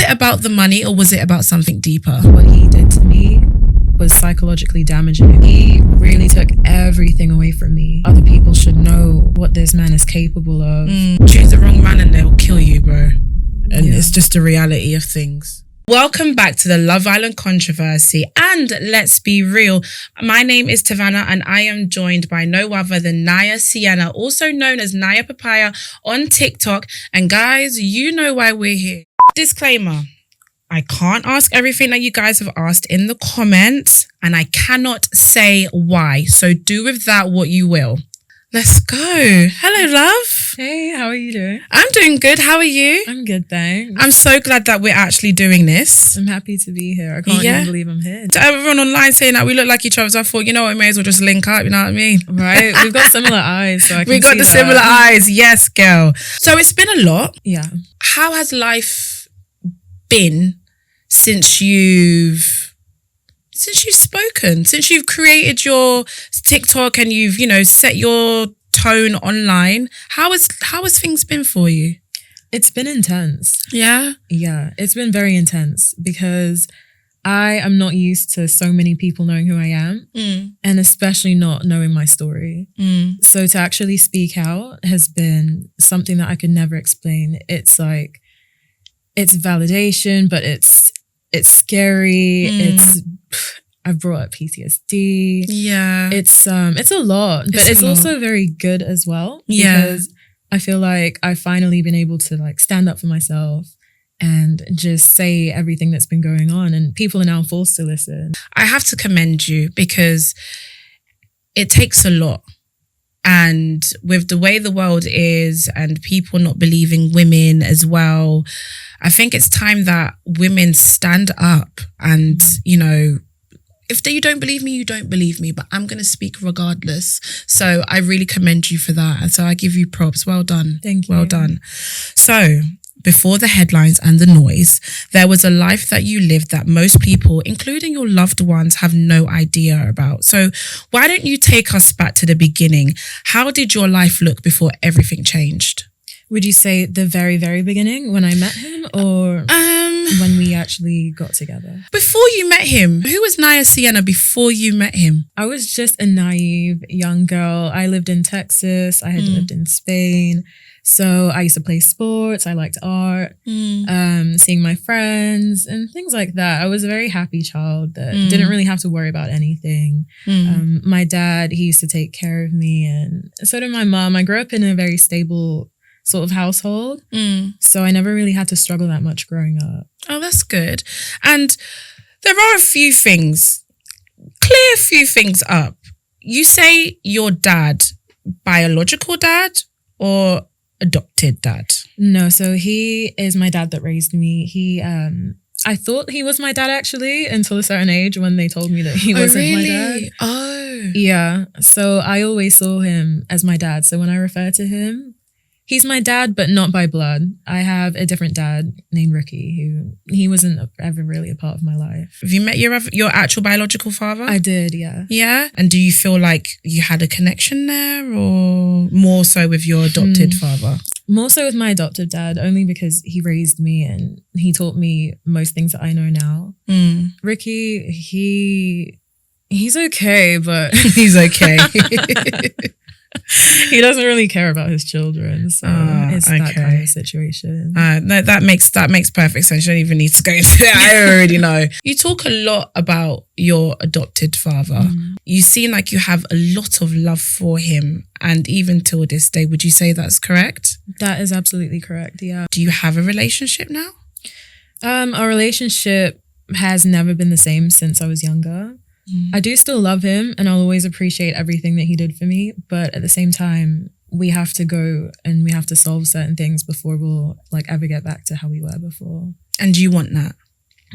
it about the money or was it about something deeper? What he did to me was psychologically damaging. He really took everything away from me. Other people should know what this man is capable of. Choose the wrong man and they'll kill you, bro. And it's just the reality of things. Welcome back to the Love Island controversy. And let's be real. My name is Tavanna and I am joined by no other than Niah Sienna, also known as Niah Papaya on TikTok. And guys, you know why we're here. Disclaimer. I can't ask everything that you guys have asked in the comments and I cannot say why. So do with that what you will. Let's go. Hello, love. Hey, how are you doing? I'm doing good. How are you? I'm good, thanks. I'm so glad that we're actually doing this. I'm happy to be here. I can't even believe I'm here. To everyone online saying that we look like each other, so I thought, you know what, we may as well just link up, you know what I mean? Right? We've got similar eyes, so I can We got see the that. similar eyes. Yes, girl. So it's been a lot. Yeah. How has life been since you've spoken, since you've created your TikTok and you've, set your tone online? How has things been for you? It's been intense. Yeah? Yeah, it's been very intense because I am not used to so many people knowing who I am and especially not knowing my story. So to actually speak out has been something that I could never explain. It's like, it's validation, but it's scary. I've brought up PTSD. Yeah. It's a lot, but it's also very good as well. Yeah. Because I feel like I've finally been able to like stand up for myself and just say everything that's been going on, and people are now forced to listen. I have to commend you because it takes a lot. And with the way the world is and people not believing women as well, I think it's time that women stand up and, if you don't believe me, you don't believe me, but I'm going to speak regardless. So I really commend you for that. And so I give you props. Well done. Thank you. Well done. So before the headlines and the noise, there was a life that you lived that most people, including your loved ones, have no idea about. So why don't you take us back to the beginning? How did your life look before everything changed? Would you say the very, very beginning when I met him, or when we actually got together? Before you met him, who was Niah Sienna before you met him? I was just a naive young girl. I lived in Texas. I had lived in Spain. So I used to play sports. I liked art, seeing my friends and things like that. I was a very happy child that didn't really have to worry about anything. My dad, he used to take care of me, and so did my mom. I grew up in a very stable sort of household. So I never really had to struggle that much growing up. Oh, that's good. And there are a few things, clear a few things up. You say your dad, biological dad or adopted dad? No, so he is my dad that raised me. I thought he was my dad actually until a certain age when they told me that he wasn't my dad. Oh. Yeah. So I always saw him as my dad. So when I refer to him, he's my dad, but not by blood. I have a different dad named Ricky, he wasn't ever really a part of my life. Have you met your actual biological father? I did, yeah. Yeah? And do you feel like you had a connection there, or more so with your adopted father? More so with my adopted dad, only because he raised me and he taught me most things that I know now. Ricky, he's okay, but... He's okay. He doesn't really care about his children, so it's that kind of situation. No, that makes perfect sense. You don't even need to go into it. I already know. You talk a lot about your adopted father. You seem like you have a lot of love for him, and even till this day, would you say that's correct? That is absolutely correct, yeah. Do you have a relationship now? Our relationship has never been the same since I was younger. I do still love him and I'll always appreciate everything that he did for me. But at the same time, we have to go and we have to solve certain things before we'll ever get back to how we were before. And do you want that?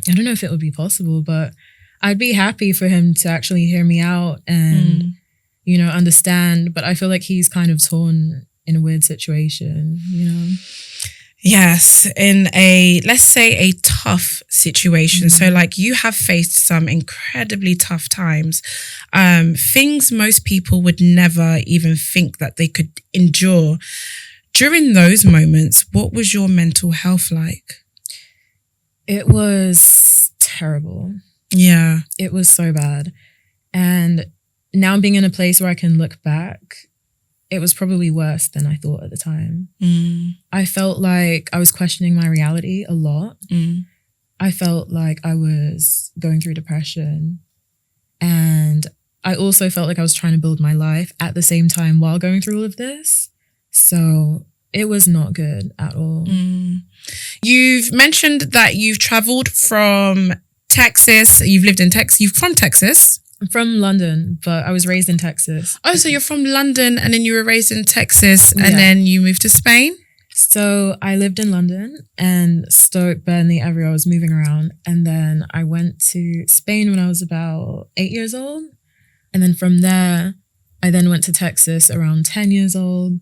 I don't know if it would be possible, but I'd be happy for him to actually hear me out and, understand. But I feel like he's kind of torn in a weird situation, Yes, in let's say a tough situation. So you have faced some incredibly tough times, things most people would never even think that they could endure. During those moments, what was your mental health like? It was terrible. Yeah. It was so bad. And now being in a place where I can look back, it was probably worse than I thought at the time. I felt like I was questioning my reality a lot. I felt like I was going through depression. And I also felt like I was trying to build my life at the same time while going through all of this. So it was not good at all. You've mentioned that you've traveled from Texas. You've lived in Texas. You're from Texas? I'm from London, but I was raised in Texas. Oh, so you're from London and then you were raised in Texas and then you moved to Spain? So I lived in London and Stoke, Burnley, everywhere. I was moving around. And then I went to Spain when I was about 8 years old. And then from there, I then went to Texas around 10 years old.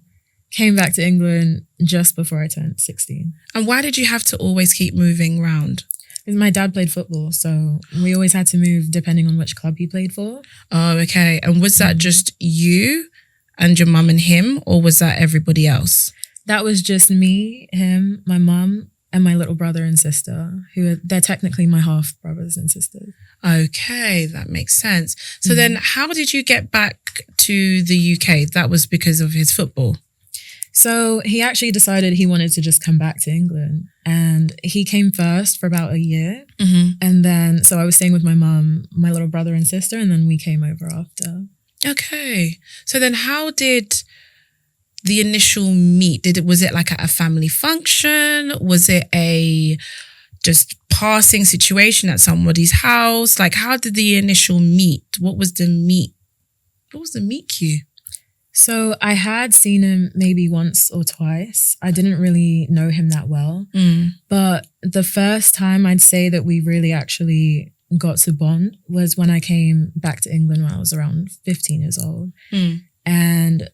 Came back to England just before I turned 16. And why did you have to always keep moving around? Because my dad played football, so we always had to move depending on which club he played for. Oh, okay. And was that just you and your mum and him, or was that everybody else? That was just me, him, my mum, and my little brother and sister, they're technically my half brothers and sisters. Okay, that makes sense. So then how did you get back to the UK? That was because of his football? So he actually decided he wanted to just come back to England, and he came first for about a year. And then, so I was staying with my mum, my little brother and sister, and then we came over after. Okay. So then how did the initial meet? Was it like at a family function? Was it a just passing situation at somebody's house? Like, how did the initial meet? What was the meet cue? So I had seen him maybe once or twice. I didn't really know him that well. But the first time I'd say that we really actually got to bond was when I came back to England when I was around 15 years old. And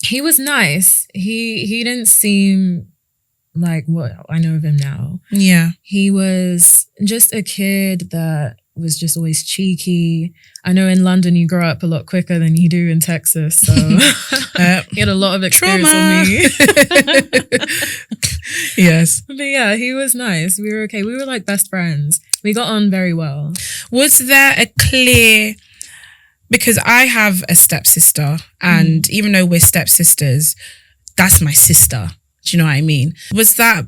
he was nice. He didn't seem like what I know of him now. Yeah. He was just a kid that was just always cheeky. I know in London you grow up a lot quicker than you do in Texas, so he had a lot of experience on me. Yes. But yeah, he was nice. We were okay. We were like best friends. We got on very well. Was there a clear... Because I have a stepsister, and even though we're stepsisters, that's my sister. Do you know what I mean? Was that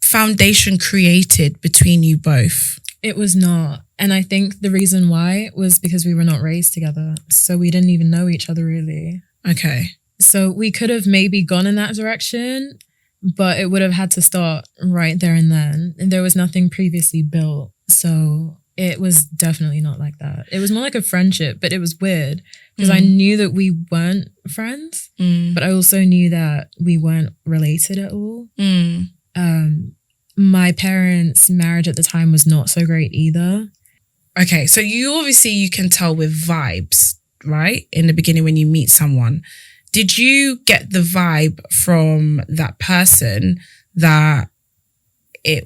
foundation created between you both? It was not. And I think the reason why was because we were not raised together. So we didn't even know each other really. Okay. So we could have maybe gone in that direction, but it would have had to start right there and then. And there was nothing previously built. So it was definitely not like that. It was more like a friendship, but it was weird because I knew that we weren't friends, but I also knew that we weren't related at all. My parents' marriage at the time was not so great either. Okay, so you can tell with vibes, right? In the beginning when you meet someone. Did you get the vibe from that person that it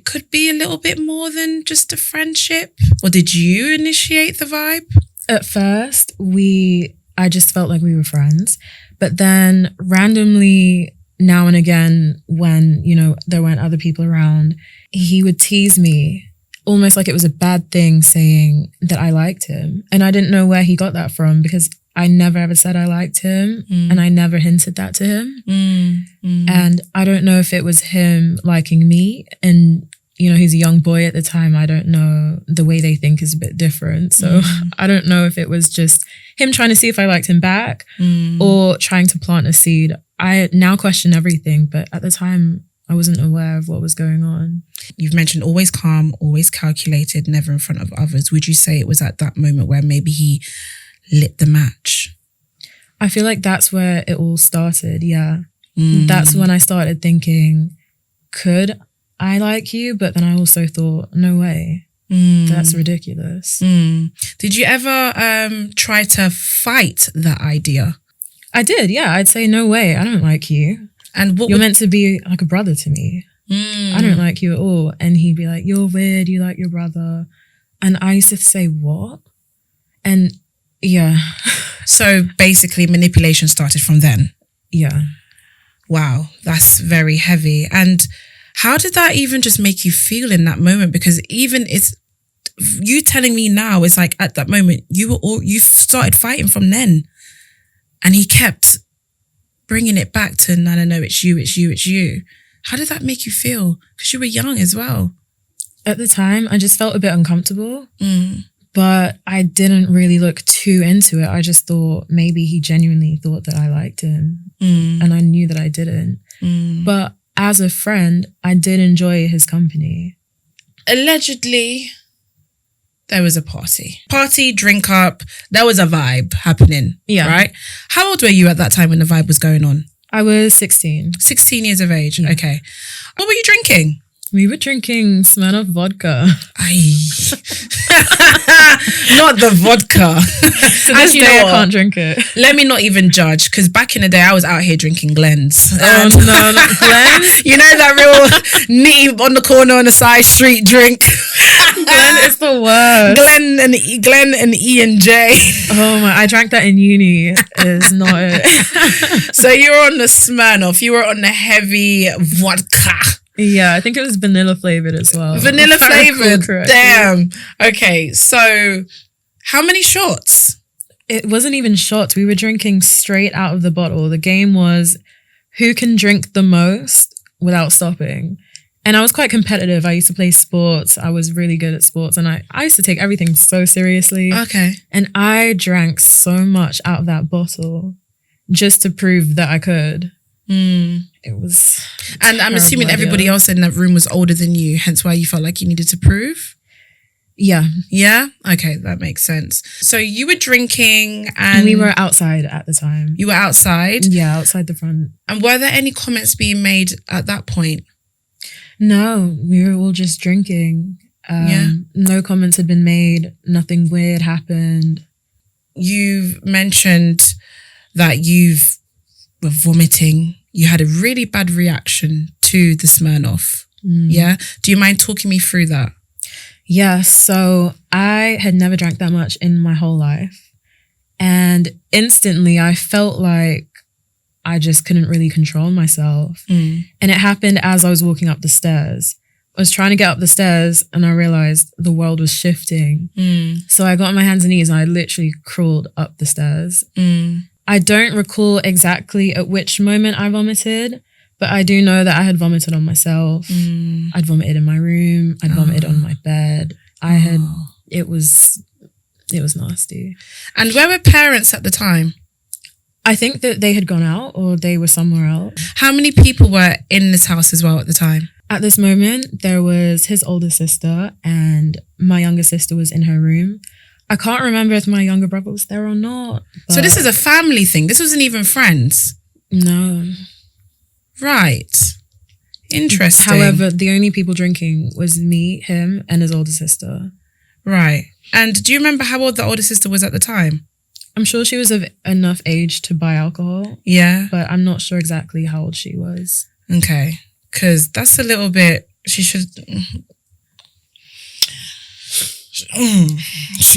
could be a little bit more than just a friendship? Or did you initiate the vibe? At first, I just felt like we were friends. But then randomly, now and again, when, there weren't other people around, he would tease me almost like it was a bad thing saying that I liked him. And I didn't know where he got that from because I never ever said I liked him and I never hinted that to him. And I don't know if it was him liking me and, he's a young boy at the time. I don't know. The way they think is a bit different. So I don't know if it was just him trying to see if I liked him back or trying to plant a seed. I now question everything, but at the time I wasn't aware of what was going on. You've mentioned always calm, always calculated, never in front of others. Would you say it was at that moment where maybe he lit the match? I feel like that's where it all started, yeah. That's when I started thinking, could I like you? But then I also thought, no way. That's ridiculous. Did you ever try to fight that idea? I did, yeah. I'd say, no way, I don't like you. And you're meant to be like a brother to me. I don't like you at all. And he'd be like, you're weird, you like your brother. And I used to say, what? And yeah. So basically manipulation started from then? Yeah. Wow, that's very heavy. And How did that even just make you feel in that moment? Because even it's you telling me now, it's like at that moment you started fighting from then, and he kept bringing it back to no, it's you. How did that make you feel? Because you were young as well. At the time, I just felt a bit uncomfortable, but I didn't really look too into it. I just thought maybe he genuinely thought that I liked him, and I knew that I didn't. But as a friend, I did enjoy his company. Allegedly, there was a party, drink up. There was a vibe happening. Yeah. Right? How old were you at that time when the vibe was going on? I was 16. 16 years of age. Yeah. Okay. What were you drinking? We were drinking Smirnoff vodka. Not the vodka. To this day, I can't drink it. Let me not even judge, because back in the day, I was out here drinking Glens. Oh, no, not Glens. You know that real nitty on the corner on the side street drink? Glen is the worst. Glen and E and J. Oh my, I drank that in uni. Is not it. So you were on the Smirnoff. You were on the heavy vodka. Yeah, I think it was vanilla flavored as well. Vanilla flavored. Damn. Okay, so how many shots? It wasn't even shots. We were drinking straight out of the bottle. The game was who can drink the most without stopping. And I was quite competitive. I used to play sports. I was really good at sports, and I used to take everything so seriously. Okay. And I drank so much out of that bottle just to prove that I could. It was, and I'm assuming everybody else in that room was older than you, hence why you felt like you needed to prove. Yeah. Okay, that makes sense. So you were drinking, and we were outside at the time. You were outside? Yeah, outside the front. And were there any comments being made at that point? No, we were all just drinking. No comments had been made. Nothing weird happened. You've mentioned that you were vomiting. You had a really bad reaction to the Smirnoff. Yeah? Do you mind talking me through that? Yeah, so I had never drank that much in my whole life. And instantly I felt like I just couldn't really control myself. And it happened as I was walking up the stairs. I was trying to get up the stairs and I realized the world was shifting. So I got on my hands and knees and I literally crawled up the stairs. I don't recall exactly at which moment I vomited, but I do know that I had vomited on myself. I'd vomited in my room. I'd vomited on my bed. It was nasty. And where were parents at the time? I think that they had gone out or they were somewhere else. How many people were in this house as well at the time? At this moment, there was his older sister and my younger sister was in her room. I can't remember if my younger brother was there or not. So this is a family thing. This wasn't even friends? No. Right. Interesting. However, the only people drinking was me, him, and his older sister. Right. And do you remember how old the older sister was at the time? I'm sure she was of enough age to buy alcohol. Yeah. But I'm not sure exactly how old she was. Okay. Because that's a little bit... She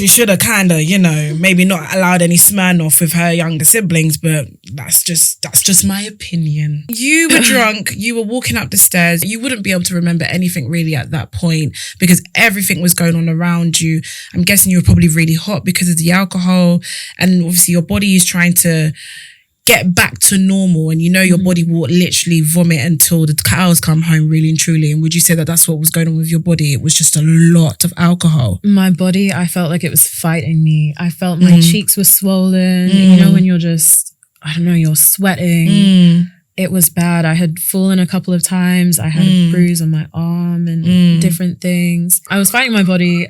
should have kind of, maybe not allowed any Smirnoff with her younger siblings, but that's just my opinion. You were drunk, you were walking up the stairs, you wouldn't be able to remember anything really at that point because everything was going on around you. I'm guessing you were probably really hot because of the alcohol, and obviously your body is trying to get back to normal, and your body will literally vomit until the cows come home, really and truly. And would you say that that's what was going on with your body? It was just a lot of alcohol. My body, I felt like it was fighting me. I felt my cheeks were swollen. When you're just, you're sweating. It was bad. I had fallen a couple of times. I had a bruise on my arm and different things. I was fighting my body.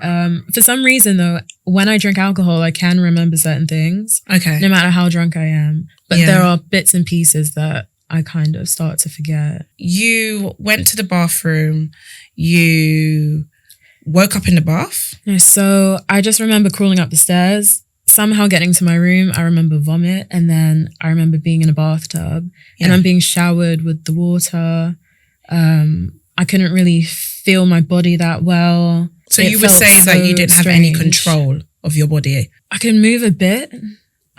For some reason though, when I drink alcohol, I can remember certain things. Okay. No matter how drunk I am. But there are bits and pieces that I kind of start to forget. You went to the bathroom. You woke up in the bath? Yeah, so I just remember crawling up the stairs, somehow getting to my room. I remember vomit, and then I remember being in a bathtub and I'm being showered with the water. I couldn't really feel my body that well. So you would say that you didn't have any control of your body? I could move a bit.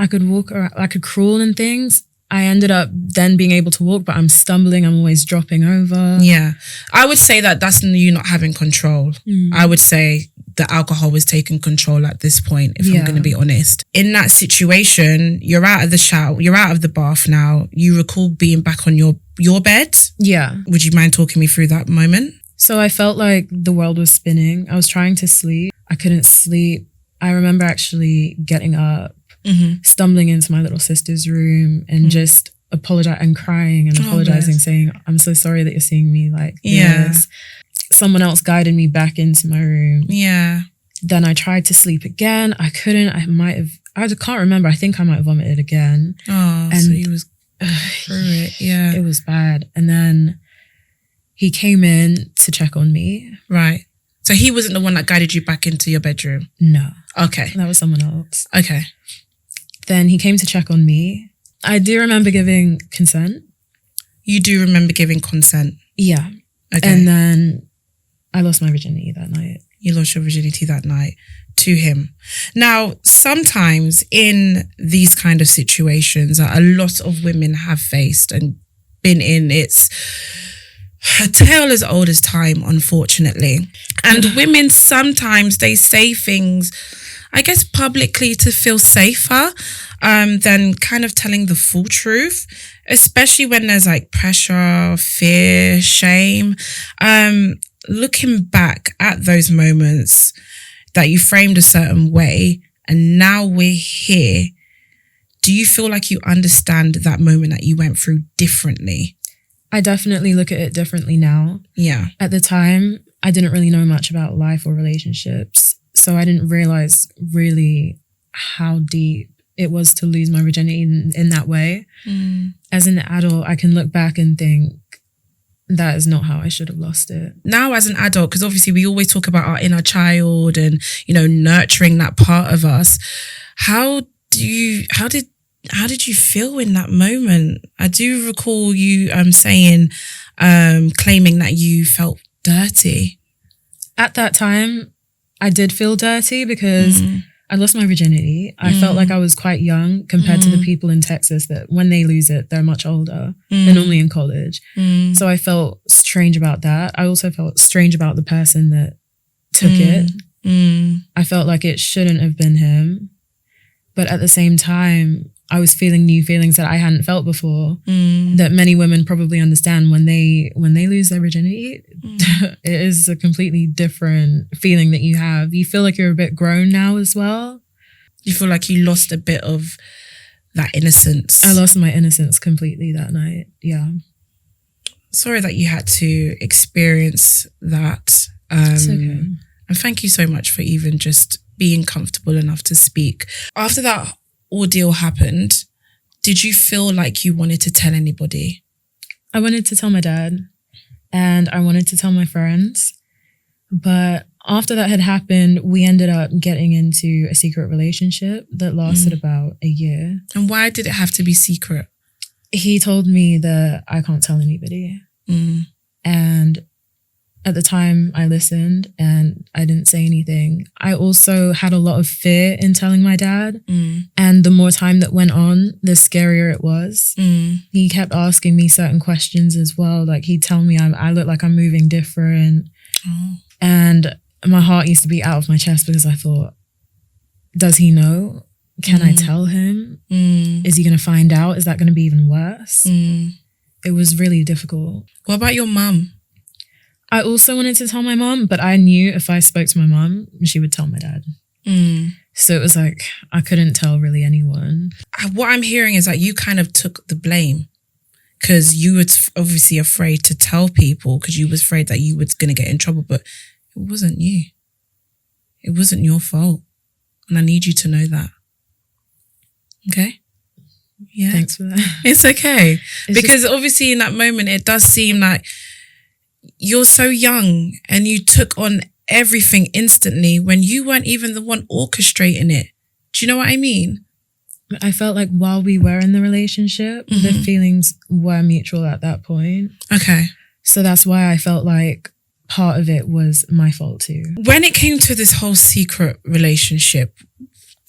I could walk around, I could crawl and things, I ended up then being able to walk, but I'm stumbling. I'm always dropping over. Yeah. I would say that that's you not having control. I would say the alcohol was taking control at this point, if I'm going to be honest. In that situation, you're out of the shower, you're out of the bath now. You recall being back on your bed. Yeah. Would you mind talking me through that moment? So I felt like the world was spinning. I was trying to sleep. I couldn't sleep. I remember actually getting up, stumbling into my little sister's room and just crying and apologizing, saying, I'm so sorry that you're seeing me like this. Someone else guided me back into my room. Yeah. Then I tried to sleep again. I couldn't. I can't remember. I think I might have vomited again. Oh, and so he was through it. Yeah. It was bad. And then he came in to check on me. Right. So he wasn't the one that guided you back into your bedroom? No. Okay. That was someone else. Okay. Then he came to check on me. I do remember giving consent. You do remember giving consent? Yeah. Okay. And then I lost my virginity that night. You lost your virginity that night to him. Now, sometimes in these kind of situations that a lot of women have faced and been in, it's a tale as old as time, unfortunately. And women sometimes, they say things, I guess, publicly to feel safer than kind of telling the full truth, especially when there's like pressure, fear, shame. Looking back at those moments that you framed a certain way and now we're here, do you feel like you understand that moment that you went through differently? I definitely look at it differently now. Yeah. At the time, I didn't really know much about life or relationships. So I didn't realize really how deep it was to lose my virginity in that way. As an adult, I can look back and think, that is not how I should have lost it. Now as an adult, because obviously we always talk about our inner child and, you know, nurturing that part of us. How did you feel in that moment? I do recall you saying, claiming that you felt dirty. At that time, I did feel dirty because I lost my virginity. I felt like I was quite young compared to the people in Texas that when they lose it, they're much older. They're normally in college. So I felt strange about that. I also felt strange about the person that took it. I felt like it shouldn't have been him. But at the same time, I was feeling new feelings that I hadn't felt before, that many women probably understand when they lose their virginity. It is a completely different feeling that you have. You feel like you're a bit grown now as well. You feel like you lost a bit of that innocence. I lost my innocence completely that night. Yeah. Sorry that you had to experience that. It's okay. And thank you so much for even just being comfortable enough to speak. After that ordeal happened, did you feel like you wanted to tell anybody? I wanted to tell my dad and I wanted to tell my friends. But after that had happened, we ended up getting into a secret relationship that lasted about a year. And why did it have to be secret? He told me that I can't tell anybody. And at the time I listened and I didn't say anything. I also had a lot of fear in telling my dad. And the more time that went on, the scarier it was. He kept asking me certain questions as well. Like he'd tell me I look like I'm moving different. And my heart used to be out of my chest because I thought, does he know? Can I tell him? Is he going to find out? Is that going to be even worse? It was really difficult. What about your mum? I also wanted to tell my mum, but I knew if I spoke to my mum, she would tell my dad. So it was like, I couldn't tell really anyone. What I'm hearing is that you kind of took the blame because you were obviously afraid to tell people because you was afraid that you was going to get in trouble, but it wasn't you. It wasn't your fault. And I need you to know that. Okay? Yeah. Thanks for that. It's okay. Because obviously in that moment, it does seem like you're so young and you took on everything instantly when you weren't even the one orchestrating it. Do you know what I mean? I felt like while we were in the relationship, the feelings were mutual at that point. Okay. So that's why I felt like part of it was my fault too. When it came to this whole secret relationship,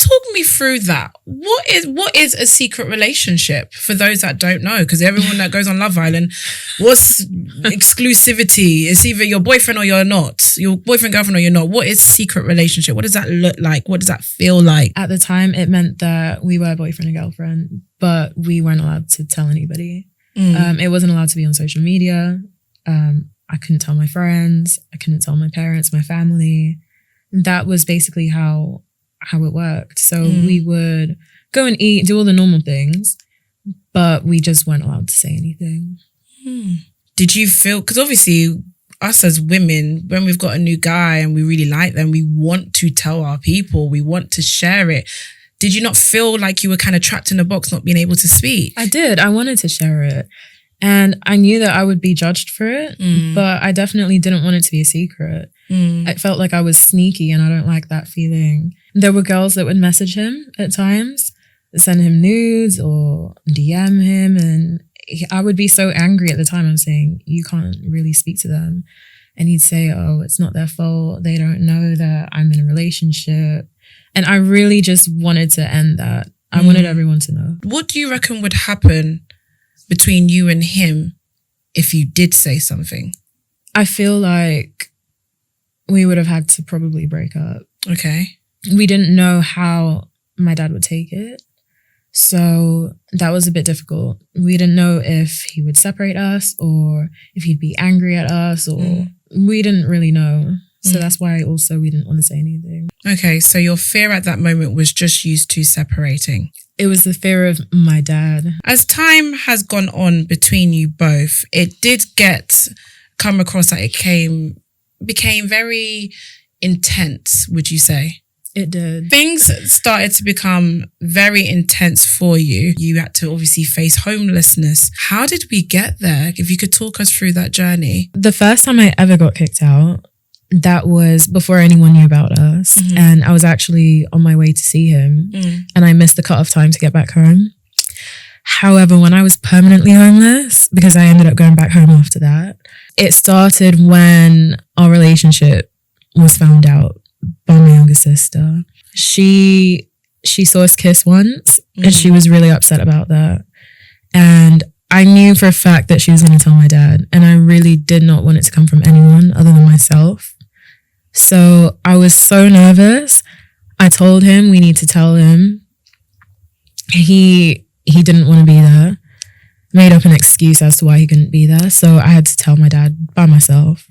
talk me through that. What is a secret relationship for those that don't know? Because everyone that goes on Love Island, what's exclusivity? It's either your boyfriend or you're not. Your boyfriend, girlfriend or you're not. What is secret relationship? What does that look like? What does that feel like? At the time, it meant that we were boyfriend and girlfriend, but we weren't allowed to tell anybody. It wasn't allowed to be on social media. I couldn't tell my friends. I couldn't tell my parents, my family. That was basically how it worked. So we would go and eat, do all the normal things, but we just weren't allowed to say anything. Did you feel, because obviously us as women, when we've got a new guy and we really like them, we want to tell our people, we want to share it. Did you not feel like you were kind of trapped in a box, not being able to speak? I did. I wanted to share it. And I knew that I would be judged for it, but I definitely didn't want it to be a secret. It felt like I was sneaky, and I don't like that feeling. There were girls that would message him at times, send him nudes or DM him, and I would be so angry at the time. I'm saying, you can't really speak to them. And he'd say, oh, it's not their fault. They don't know that I'm in a relationship. And I really just wanted to end that. I wanted everyone to know. What do you reckon would happen between you and him if you did say something? I feel like we would have had to probably break up. Okay. We didn't know how my dad would take it. So that was a bit difficult. We didn't know if he would separate us or if he'd be angry at us, or we didn't really know. So that's why also we didn't want to say anything. Okay, so your fear at that moment was just used to separating. It was the fear of my dad. As time has gone on between you both, it did come across that it became very intense, would you say? It did. Things started to become very intense for you. You had to obviously face homelessness. How did we get there? If you could talk us through that journey. The first time I ever got kicked out, that was before anyone knew about us. And I was actually on my way to see him and I missed the cut-off time to get back home. However, when I was permanently homeless, because I ended up going back home after that, it started when our relationship was found out by my younger sister. She saw us kiss once and she was really upset about that. And I knew for a fact that she was going to tell my dad, and I really did not want it to come from anyone other than myself. So I was so nervous. I told him we need to tell him. He didn't want to be there. Made up an excuse as to why he couldn't be there. So I had to tell my dad by myself.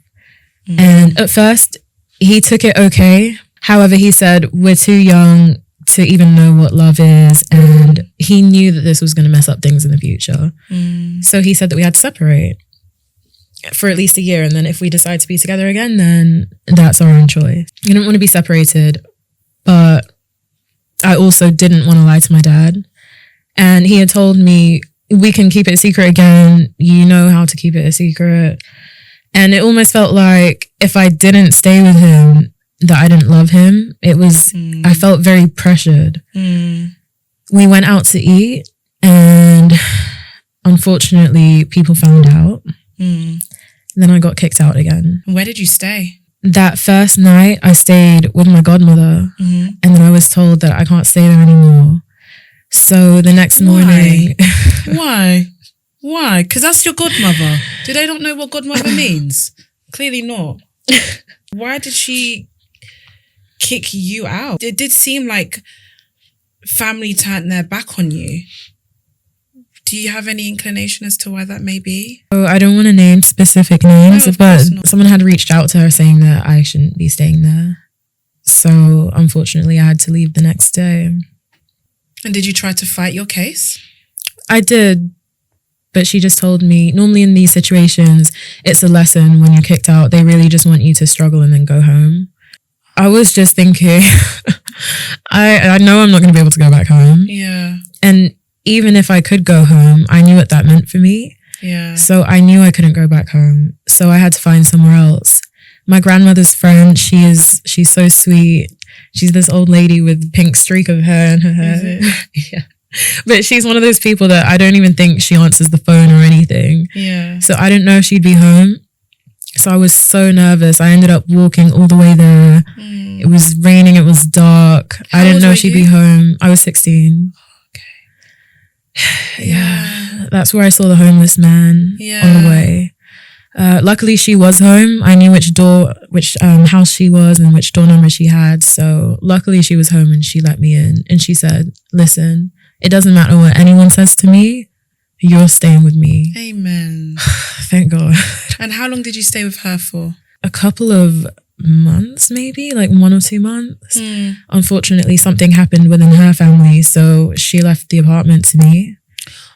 And at first, he took it okay. However, he said, we're too young to even know what love is. And he knew that this was going to mess up things in the future. So he said that we had to separate for at least a year. And then if we decide to be together again, then that's our own choice. We didn't want to be separated, but I also didn't want to lie to my dad. And he had told me, we can keep it a secret again. You know how to keep it a secret. And it almost felt like if I didn't stay with him, that I didn't love him. It was, I felt very pressured. We went out to eat and unfortunately people found out. Then I got kicked out again. Where did you stay? That first night I stayed with my godmother and then I was told that I can't stay there anymore. So the next morning... Why? Because that's your godmother. Do they not know what godmother means? Clearly not. Why did she kick you out? It did seem like family turned their back on you. Do you have any inclination as to why that may be? Oh, I don't want to name specific names, but someone had reached out to her saying that I shouldn't be staying there. So unfortunately, I had to leave the next day. And did you try to fight your case? I did. But she just told me, normally in these situations, it's a lesson when you're kicked out. They really just want you to struggle and then go home. I was just thinking, I know I'm not going to be able to go back home. Yeah. And even if I could go home, I knew what that meant for me. Yeah. So I knew I couldn't go back home. So I had to find somewhere else. My grandmother's friend, she's so sweet. She's this old lady with pink streak of hair in her hair. Yeah. But she's one of those people that I don't even think she answers the phone or anything. Yeah. So I didn't know if she'd be home. So I was so nervous. I ended up walking all the way there. It was raining. It was dark. I didn't know she'd be home. I was 16. Okay. Yeah. That's where I saw the homeless man on the way. Luckily, she was home. I knew which house she was and which door number she had. So luckily, she was home and she let me in. And she said, "Listen, it doesn't matter what anyone says to me. You're staying with me." Amen. Thank God. And how long did you stay with her for? A couple of months, maybe like 1 or 2 months. Unfortunately, something happened within her family, so she left the apartment to me.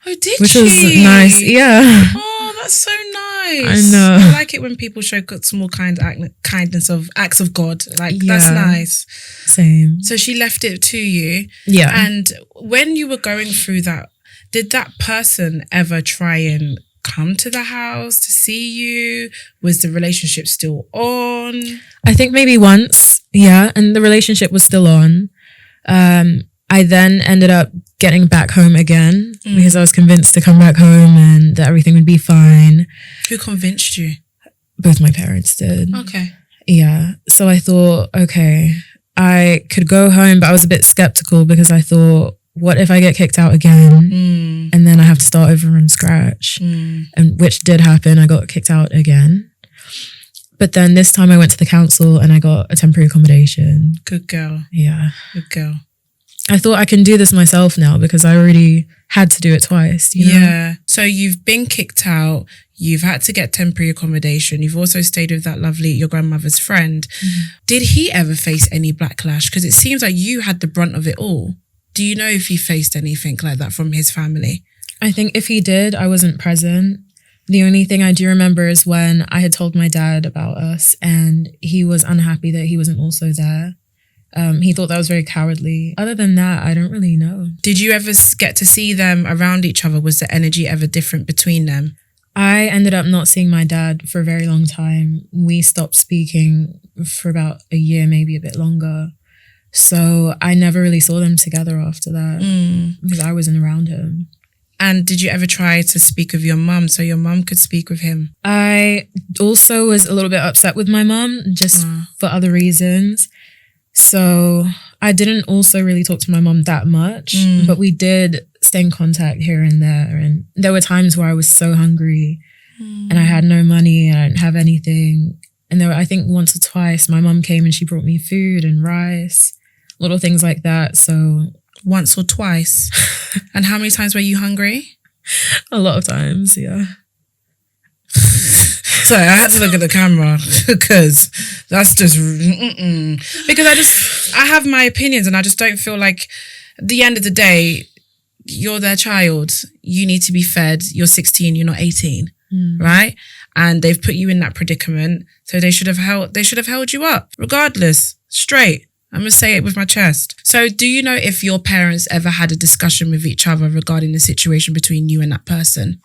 Oh, did which she? was nice. Yeah. Oh, that's so nice. I know. I like it when people show small kindness of acts of God. Like, that's nice. Same. So she left it to you. Yeah. And when you were going through that, did that person ever try and come to the house to see you? Was the relationship still on? I think maybe once. Yeah. And the relationship was still on. I then ended up getting back home again because I was convinced to come back home and that everything would be fine. Who convinced you? Both my parents did. Okay. Yeah. So I thought, okay, I could go home, but I was a bit skeptical because I thought, what if I get kicked out again and then I have to start over from scratch? And which did happen. I got kicked out again. But then this time I went to the council and I got a temporary accommodation. Good girl. Yeah. Good girl. I thought I can do this myself now because I already had to do it twice. You know? Yeah. So you've been kicked out. You've had to get temporary accommodation. You've also stayed with your grandmother's friend. Did he ever face any backlash? Because it seems like you had the brunt of it all. Do you know if he faced anything like that from his family? I think if he did, I wasn't present. The only thing I do remember is when I had told my dad about us and he was unhappy that he wasn't also there. He thought that was very cowardly. Other than that, I don't really know. Did you ever get to see them around each other? Was the energy ever different between them? I ended up not seeing my dad for a very long time. We stopped speaking for about a year, maybe a bit longer. So I never really saw them together after that because I wasn't around him. And did you ever try to speak with your mum so your mum could speak with him? I also was a little bit upset with my mum just for other reasons. So I didn't also really talk to my mum that much, but we did stay in contact here and there. And there were times where I was so hungry and I had no money and I didn't have anything. And there were, I think once or twice, my mum came and she brought me food and rice, little things like that. So once or twice. And how many times were you hungry? A lot of times, yeah. Sorry, I had to look at the camera because that's just... Because I have my opinions and I just don't feel like at the end of the day, you're their child. You need to be fed. You're 16, you're not 18, right? And they've put you in that predicament. So they should have held you up regardless, straight. I'm going to say it with my chest. So do you know if your parents ever had a discussion with each other regarding the situation between you and that person?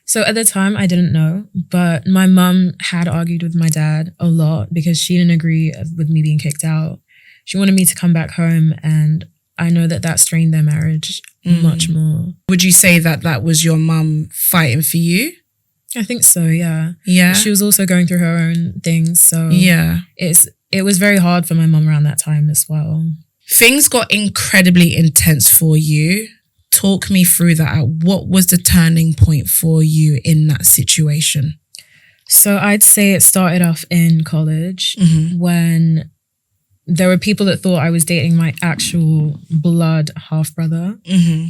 So at the time, I didn't know, but my mum had argued with my dad a lot because she didn't agree with me being kicked out. She wanted me to come back home, and I know that strained their marriage much more. Would you say that was your mum fighting for you? I think so, yeah. Yeah. She was also going through her own things, so yeah, it was very hard for my mum around that time as well. Things got incredibly intense for you. Talk me through that. What was the turning point for you in that situation? So I'd say it started off in college when there were people that thought I was dating my actual blood half-brother.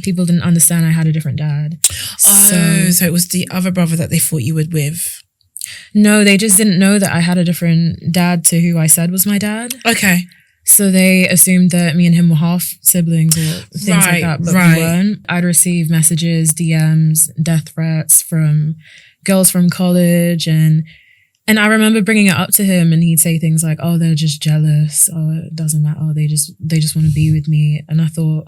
People didn't understand I had a different dad. Oh, so it was the other brother that they thought you were with? No, they just didn't know that I had a different dad to who I said was my dad. Okay. So they assumed that me and him were half siblings or things like that, but we weren't. I'd receive messages, DMs, death threats from girls from college, and I remember bringing it up to him, and he'd say things like, "Oh, they're just jealous. Oh, it doesn't matter. Oh, they just want to be with me." And I thought,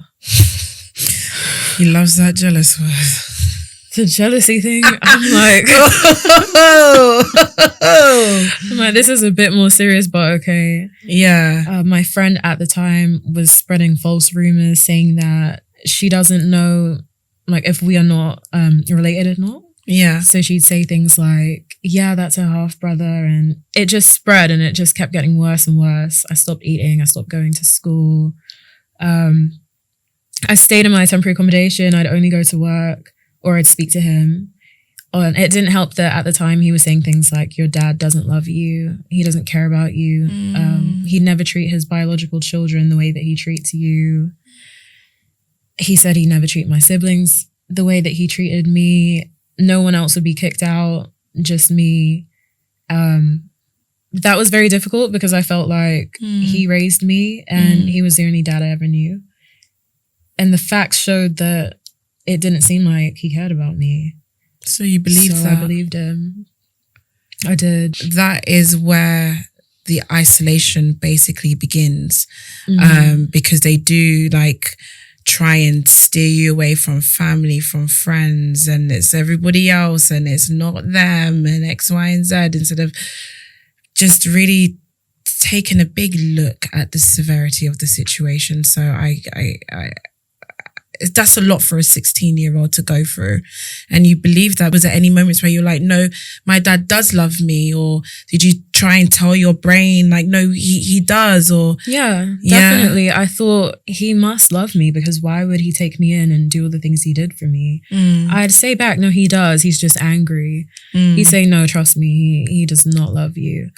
he loves that jealous word. The jealousy thing. I'm like, this is a bit more serious, but okay. Yeah. My friend at the time was spreading false rumors saying that she doesn't know, like, if we are not related or not. Yeah. So she'd say things like, "Yeah, that's her half brother," and it just spread and it just kept getting worse and worse. I stopped eating. I stopped going to school. I stayed in my temporary accommodation. I'd only go to work or I'd speak to him. And it didn't help that at the time he was saying things like, your dad doesn't love you. He doesn't care about you. He'd never treat his biological children the way that he treats you. He said he'd never treat my siblings the way that he treated me. No one else would be kicked out, just me. That was very difficult because I felt like he raised me and he was the only dad I ever knew. And the facts showed that it didn't seem like he cared about me. So you believed that? I believed him. I did. That is where the isolation basically begins. Because they do like try and steer you away from family, from friends, and it's everybody else and it's not them and X, Y, and Z, instead of just really taking a big look at the severity of the situation. So I that's a lot for a 16-year-old to go through. And you believe that. Was there any moments where you're like, no, my dad does love me? Or did you try and tell your brain like, no, he does? Or yeah, definitely. I thought he must love me because why would he take me in and do all the things he did for me? I'd say back, no, he does. He's just angry. He'd say, no, trust me, he does not love you.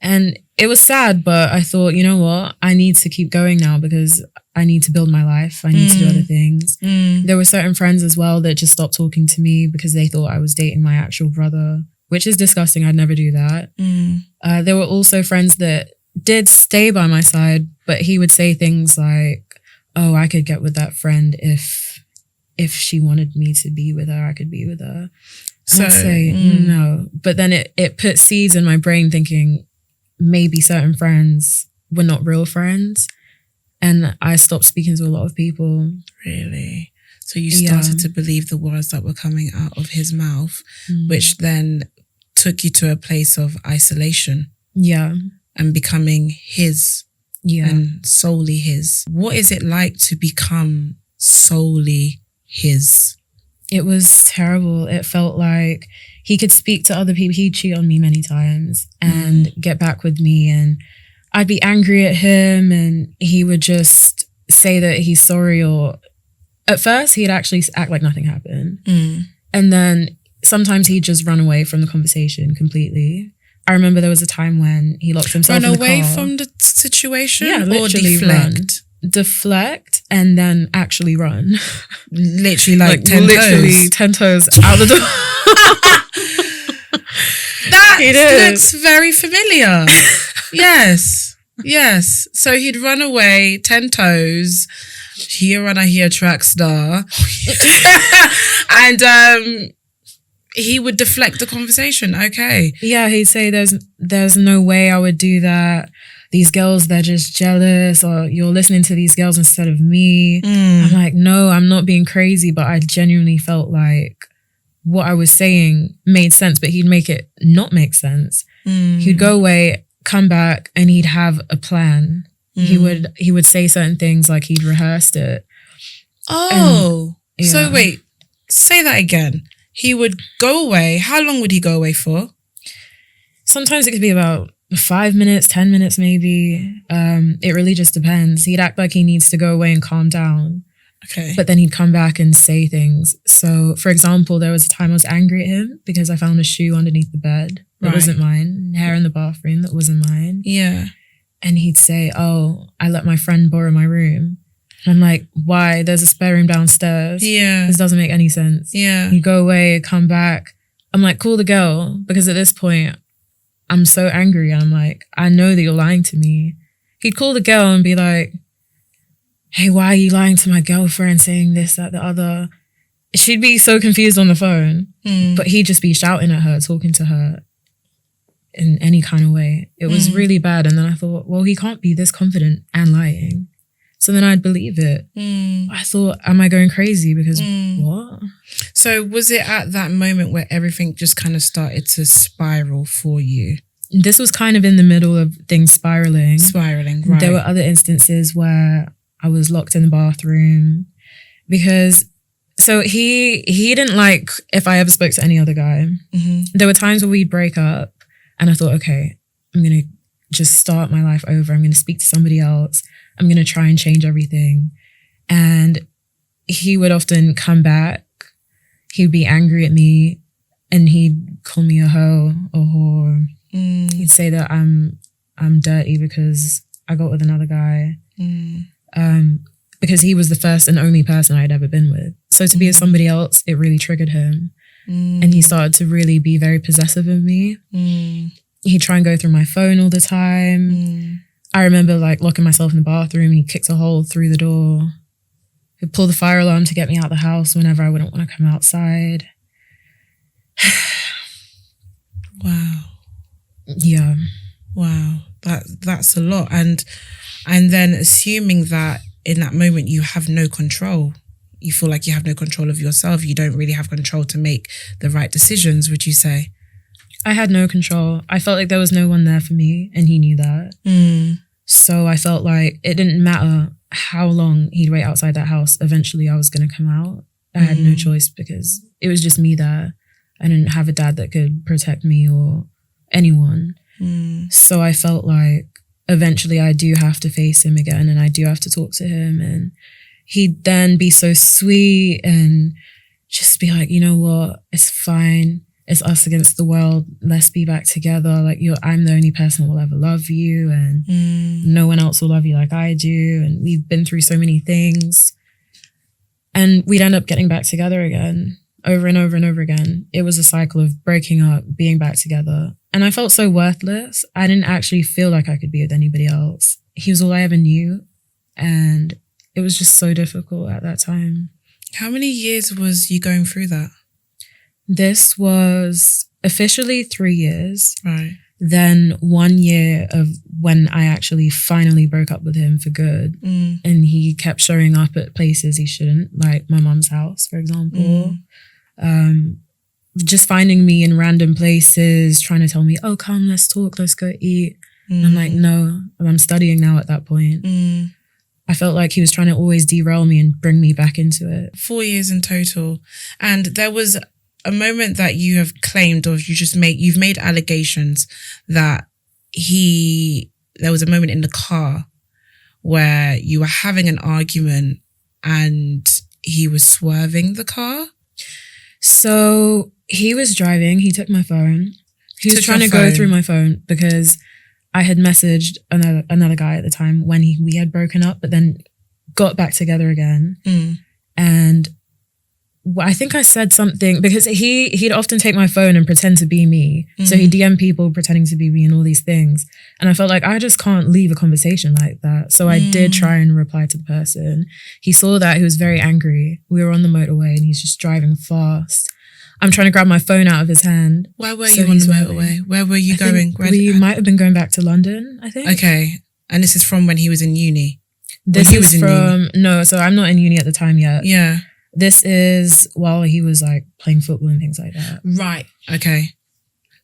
And it was sad, but I thought, you know what? I need to keep going now because I need to build my life. I need to do other things. There were certain friends as well that just stopped talking to me because they thought I was dating my actual brother, which is disgusting. I'd never do that. There were also friends that did stay by my side, but he would say things like, oh, I could get with that friend if she wanted me to be with her, I could be with her. And I'd say, no. But then it put seeds in my brain thinking maybe certain friends were not real friends. And I stopped speaking to a lot of people. Really? So you started to believe the words that were coming out of his mouth, which then took you to a place of isolation. Yeah. And becoming his. Yeah. And solely his. What is it like to become solely his? It was terrible. It felt like he could speak to other people. He'd cheat on me many times and get back with me, and I'd be angry at him and he would just say that he's sorry, or at first he'd actually act like nothing happened. And then sometimes he'd just run away from the conversation completely. I remember there was a time when he locked himself in the car. Run away from the situation? Yeah, or literally deflect? Deflect and then actually run. Literally like 10 literally toes? 10 toes out the door. That looks very familiar. Yes. So he'd run away, 10 toes, here on a here track star. And he would deflect the conversation. Okay. Yeah, he'd say there's no way I would do that. These girls, they're just jealous, or you're listening to these girls instead of me. I'm like, no, I'm not being crazy, but I genuinely felt like what I was saying made sense, but he'd make it not make sense. He'd go away, come back, and he'd have a plan. He would say certain things like he'd rehearsed it. Oh, so wait, say that again. He would go away. How long would he go away for? Sometimes it could be about 5 minutes, 10 minutes maybe. It really just depends. He'd act like he needs to go away and calm down. Okay. But then he'd come back and say things. So, for example, there was a time I was angry at him because I found a shoe underneath the bed that wasn't mine. Hair in the bathroom that wasn't mine. Yeah. And he'd say, oh, I let my friend borrow my room. And I'm like, why? There's a spare room downstairs. Yeah. This doesn't make any sense. Yeah. He'd go away, come back. I'm like, call the girl. Because at this point, I'm so angry. I'm like, I know that you're lying to me. He'd call the girl and be like, hey, why are you lying to my girlfriend, saying this, that, the other? She'd be so confused on the phone, but he'd just be shouting at her, talking to her in any kind of way. It was really bad. And then I thought, well, he can't be this confident and lying. So then I'd believe it. I thought, am I going crazy? Because what? So was it at that moment where everything just kind of started to spiral for you? This was kind of in the middle of things spiraling. Right. There were other instances where I was locked in the bathroom because, so he didn't like if I ever spoke to any other guy. There were times where we'd break up and I thought, okay, I'm going to just start my life over. I'm going to speak to somebody else. I'm going to try and change everything. And he would often come back. He'd be angry at me and he'd call me a hoe or whore. He'd say that I'm dirty because I got with another guy. Because he was the first and only person I'd ever been with. So to be with somebody else, it really triggered him. And he started to really be very possessive of me. He'd try and go through my phone all the time. I remember like locking myself in the bathroom and he kicked a hole through the door. He'd pull the fire alarm to get me out the house whenever I wouldn't want to come outside. Wow. Yeah. Wow. That's a lot. And then assuming that in that moment you have no control. You feel like you have no control of yourself. You don't really have control to make the right decisions, would you say? I had no control. I felt like there was no one there for me and he knew that. So I felt like it didn't matter how long he'd wait outside that house. Eventually I was going to come out. I had no choice because it was just me there. I didn't have a dad that could protect me or anyone. So I felt like eventually I do have to face him again and I do have to talk to him, and he'd then be so sweet and just be like, you know what, it's fine. It's us against the world. Let's be back together. Like I'm the only person that will ever love you and no one else will love you like I do. And we've been through so many things. And we'd end up getting back together again, over and over and over again. It was a cycle of breaking up, being back together. And I felt so worthless. I didn't actually feel like I could be with anybody else. He was all I ever knew. And it was just so difficult at that time. How many years was you going through that? This was officially 3 years. Right. Then 1 year of when I actually finally broke up with him for good. And he kept showing up at places he shouldn't, like my mum's house, for example. Just finding me in random places, trying to tell me, oh, come, let's talk, let's go eat. And I'm like, no, I'm studying now at that point. I felt like he was trying to always derail me and bring me back into it. 4 years in total. And there was a moment that you have claimed, or you've made allegations that there was a moment in the car where you were having an argument and he was swerving the car. So he was driving, he took my phone. He was trying to go through my phone because I had messaged another guy at the time when we had broken up, but then got back together again. And I think I said something because he'd often take my phone and pretend to be me. So he'd DM people pretending to be me and all these things. And I felt like I just can't leave a conversation like that. So I did try and reply to the person. He saw that. He was very angry. We were on the motorway and he's just driving fast. I'm trying to grab my phone out of his hand. Where were you on the motorway? Where were you going? We might have been going back to London, I think. Okay. And this is from when he was in uni? This is from... No, so I'm not in uni at the time yet. Yeah. This is while he was like playing football and things like that. Right. Okay.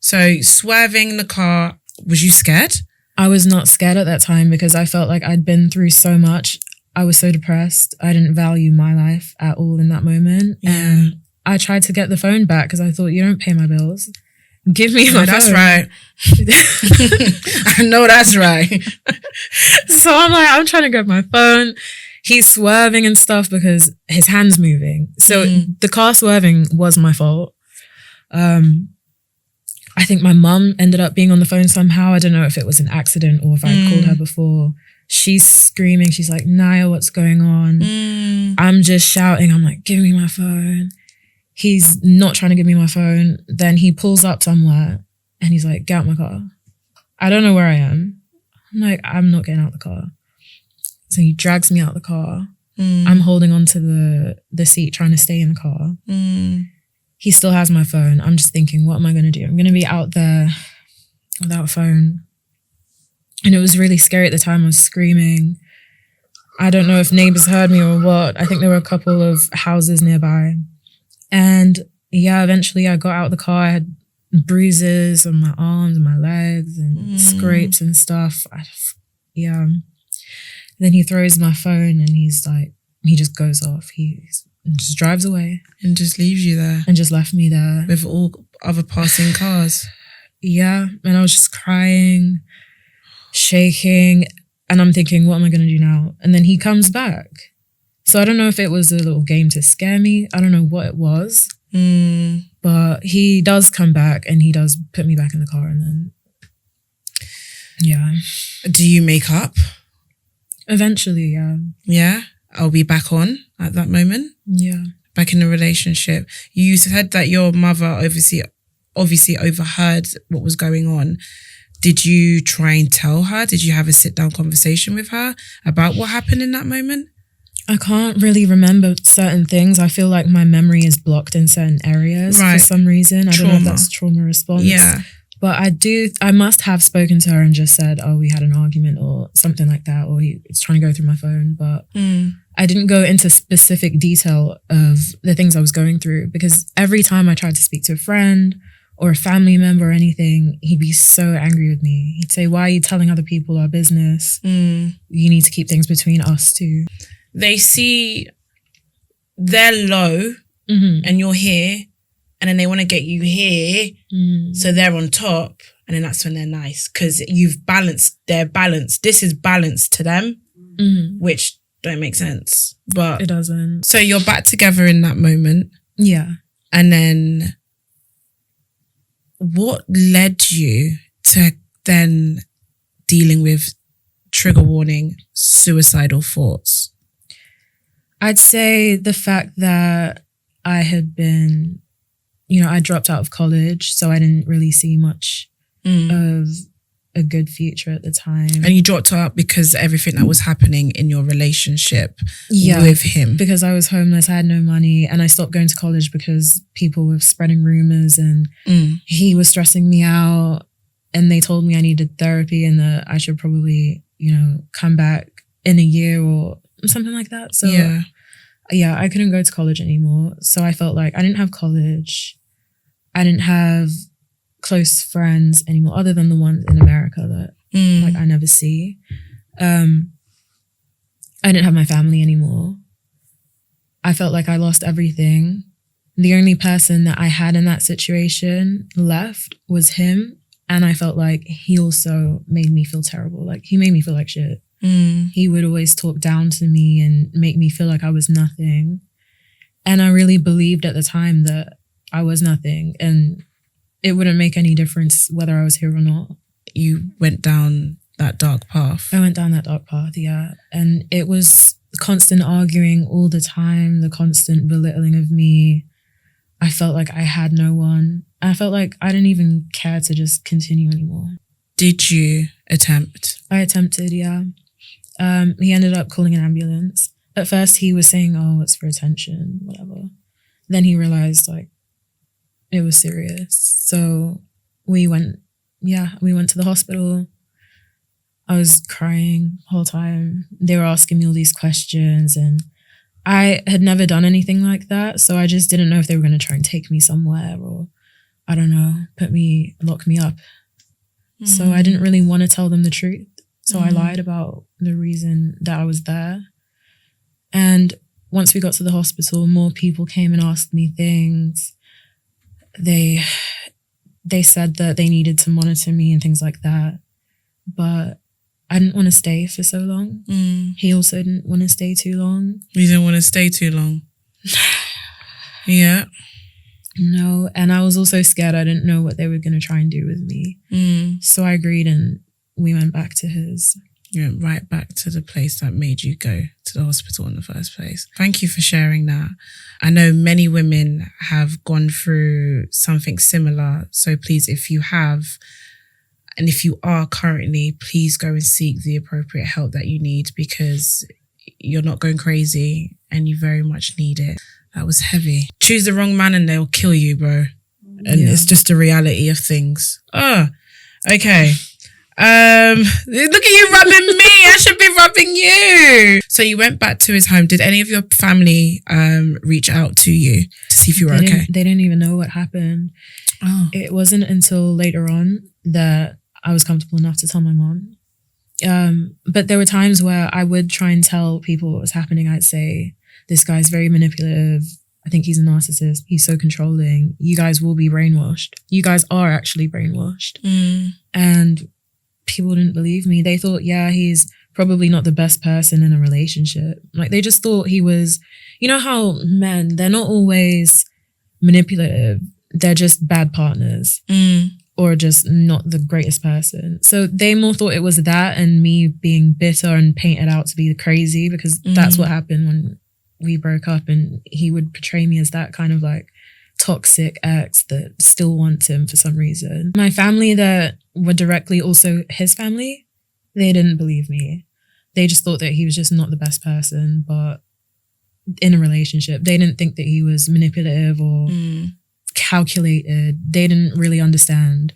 So swerving the car, was you scared? I was not scared at that time because I felt like I'd been through so much. I was so depressed. I didn't value my life at all in that moment. Yeah. And I tried to get the phone back because I thought, you don't pay my bills. Give me my phone. That's right. I know that's right. So I'm trying to grab my phone. He's swerving and stuff because his hand's moving. So the car swerving was my fault. I think my mum ended up being on the phone somehow. I don't know if it was an accident or if I'd called her before. She's screaming. She's like, Niah, what's going on? I'm just shouting. I'm like, give me my phone. He's not trying to give me my phone. Then he pulls up somewhere and he's like, get out my car. I don't know where I am. I'm like, I'm not getting out the car. So he drags me out the car. I'm holding onto the seat, trying to stay in the car. He still has my phone. I'm just thinking, what am I going to do? I'm going to be out there without a phone. And it was really scary at the time. I was screaming. I don't know if neighbors heard me or what. I think there were a couple of houses nearby. And yeah, eventually I got out of the car. I had bruises on my arms and my legs and scrapes and stuff. Yeah. Then he throws my phone and he's like, he just goes off. He just drives away. And just leaves you there. And just left me there. With all other passing cars. Yeah. And I was just crying. shaking. And I'm thinking, what am I going to do now? And then he comes back. So I don't know if it was a little game to scare me. I don't know what it was. But he does come back and he does put me back in the car, and then, yeah. Do you make up? Eventually, yeah. Yeah? I'll be back on at that moment? Yeah. Back in the relationship. You said that your mother obviously overheard what was going on. Did you try and tell her? Did you have a sit-down conversation with her about what happened in that moment? I can't really remember certain things. I feel like my memory is blocked in certain areas for some reason. I don't know if that's trauma response. Yeah. But I must have spoken to her and just said, oh, we had an argument or something like that, or he's trying to go through my phone. But I didn't go into specific detail of the things I was going through, because every time I tried to speak to a friend or a family member or anything, he'd be so angry with me. He'd say, why are you telling other people our business? You need to keep things between us two. They see they're low and you're here, and then they want to get you here, so they're on top, and then that's when they're nice, because you've balanced, they're balanced. This is balanced to them, which don't make sense. But it doesn't. So you're back together in that moment. Yeah. And then what led you to then dealing with, trigger warning, suicidal thoughts? I'd say the fact that I had been, I dropped out of college, so I didn't really see much of a good future at the time. And you dropped out because everything that was happening in your relationship with him. Because I was homeless, I had no money, and I stopped going to college because people were spreading rumors, and he was stressing me out, and they told me I needed therapy and that I should probably, come back in a year or something like that. So yeah, I couldn't go to college anymore. So I felt like I didn't have college. I didn't have close friends anymore, other than the ones in America that I never see. I didn't have my family anymore. I felt like I lost everything. The only person that I had in that situation left was him. And I felt like he also made me feel terrible. Like, he made me feel like shit. He would always talk down to me and make me feel like I was nothing. And I really believed at the time that I was nothing, and it wouldn't make any difference whether I was here or not. You went down that dark path. I went down that dark path, yeah. And it was constant arguing all the time, the constant belittling of me. I felt like I had no one. I felt like I didn't even care to just continue anymore. Did you attempt? I attempted, yeah. He ended up calling an ambulance. At first he was saying, oh, it's for attention, whatever. Then he realized it was serious. So we went to the hospital. I was crying the whole time. They were asking me all these questions, and I had never done anything like that. So I just didn't know if they were going to try and take me somewhere, or, I don't know, lock me up. So I didn't really want to tell them the truth. So I lied about the reason that I was there. And once we got to the hospital, more people came and asked me things. They said that they needed to monitor me and things like that. But I didn't want to stay for so long. He also didn't want to stay too long. You didn't want to stay too long? Yeah. No, and I was also scared. I didn't know what they were going to try and do with me. So I agreed, and we went back to his. You went right back to the place that made you go to the hospital in the first place. Thank you for sharing that. I know many women have gone through something similar. So please, if you have, and if you are currently, please go and seek the appropriate help that you need, because you're not going crazy and you very much need it. That was heavy. Choose the wrong man and they'll kill you, bro. And it's just the reality of things. Okay. Look at you rubbing me. I should be rubbing you. So you went back to his home. Did any of your family reach out to you to see if you were okay? They didn't even know what happened. Oh. It wasn't until later on that I was comfortable enough to tell my mom. But there were times where I would try and tell people what was happening. I'd say, this guy's very manipulative. I think he's a narcissist. He's so controlling. You guys will be brainwashed. You guys are actually brainwashed. And people didn't believe me. They thought, yeah, he's probably not the best person in a relationship. Like, they just thought he was, you know how men, they're not always manipulative. They're just bad partners or just not the greatest person. So they more thought it was that and me being bitter and painted out to be crazy, because that's what happened when we broke up, and he would portray me as that kind of like toxic ex that still wants him for some reason. My family that were directly also his family, they didn't believe me. They just thought that he was just not the best person, but in a relationship, they didn't think that he was manipulative or calculated. They didn't really understand.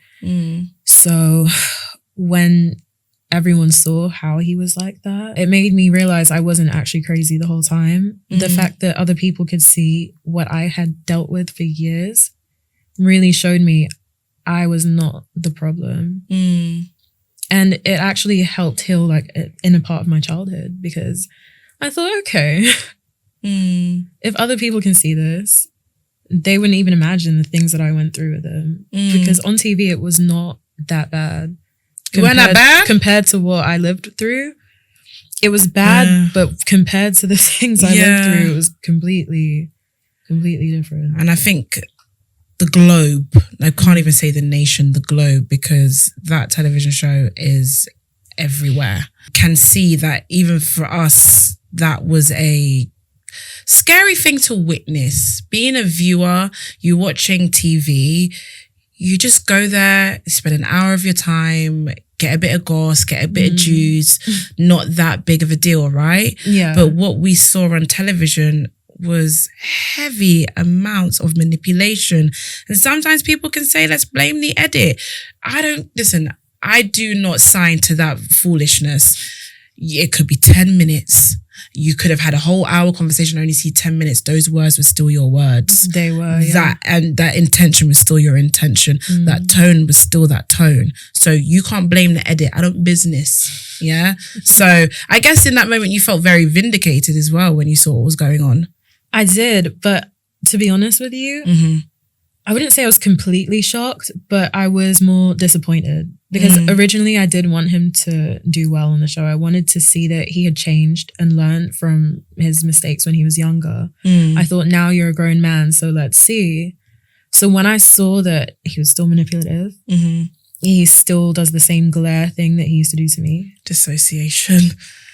So when everyone saw how he was like that, it made me realize I wasn't actually crazy the whole time. The fact that other people could see what I had dealt with for years really showed me I was not the problem. And it actually helped heal like in a part of my childhood, because I thought, okay, if other people can see this, they wouldn't even imagine the things that I went through with him. Because on TV, it was not that bad. It wasn't that bad? Compared to what I lived through. It was bad, but compared to the things I lived through, it was completely different. And I think the globe, I can't even say the nation, the globe, because that television show is everywhere, can see that even for us, that was a scary thing to witness. Being a viewer, you watching TV, you just go there, spend an hour of your time, get a bit of goss, get a bit of juice, not that big of a deal, right? Yeah. But what we saw on television was heavy amounts of manipulation. And sometimes people can say, let's blame the edit. I do not sign to that foolishness. It could be 10 minutes. You could have had a whole hour conversation, only see 10 minutes. Those words were still your words. They were, yeah. That intention was still your intention. That tone was still that tone. So you can't blame the edit. I don't business. Yeah. So I guess in that moment you felt very vindicated as well when you saw what was going on. I did, but to be honest with you, I wouldn't say I was completely shocked, but I was more disappointed, because originally I did want him to do well on the show. I wanted to see that he had changed and learned from his mistakes when he was younger. I thought, now you're a grown man, so let's see. So when I saw that he was still manipulative, he still does the same glare thing that he used to do to me. Dissociation.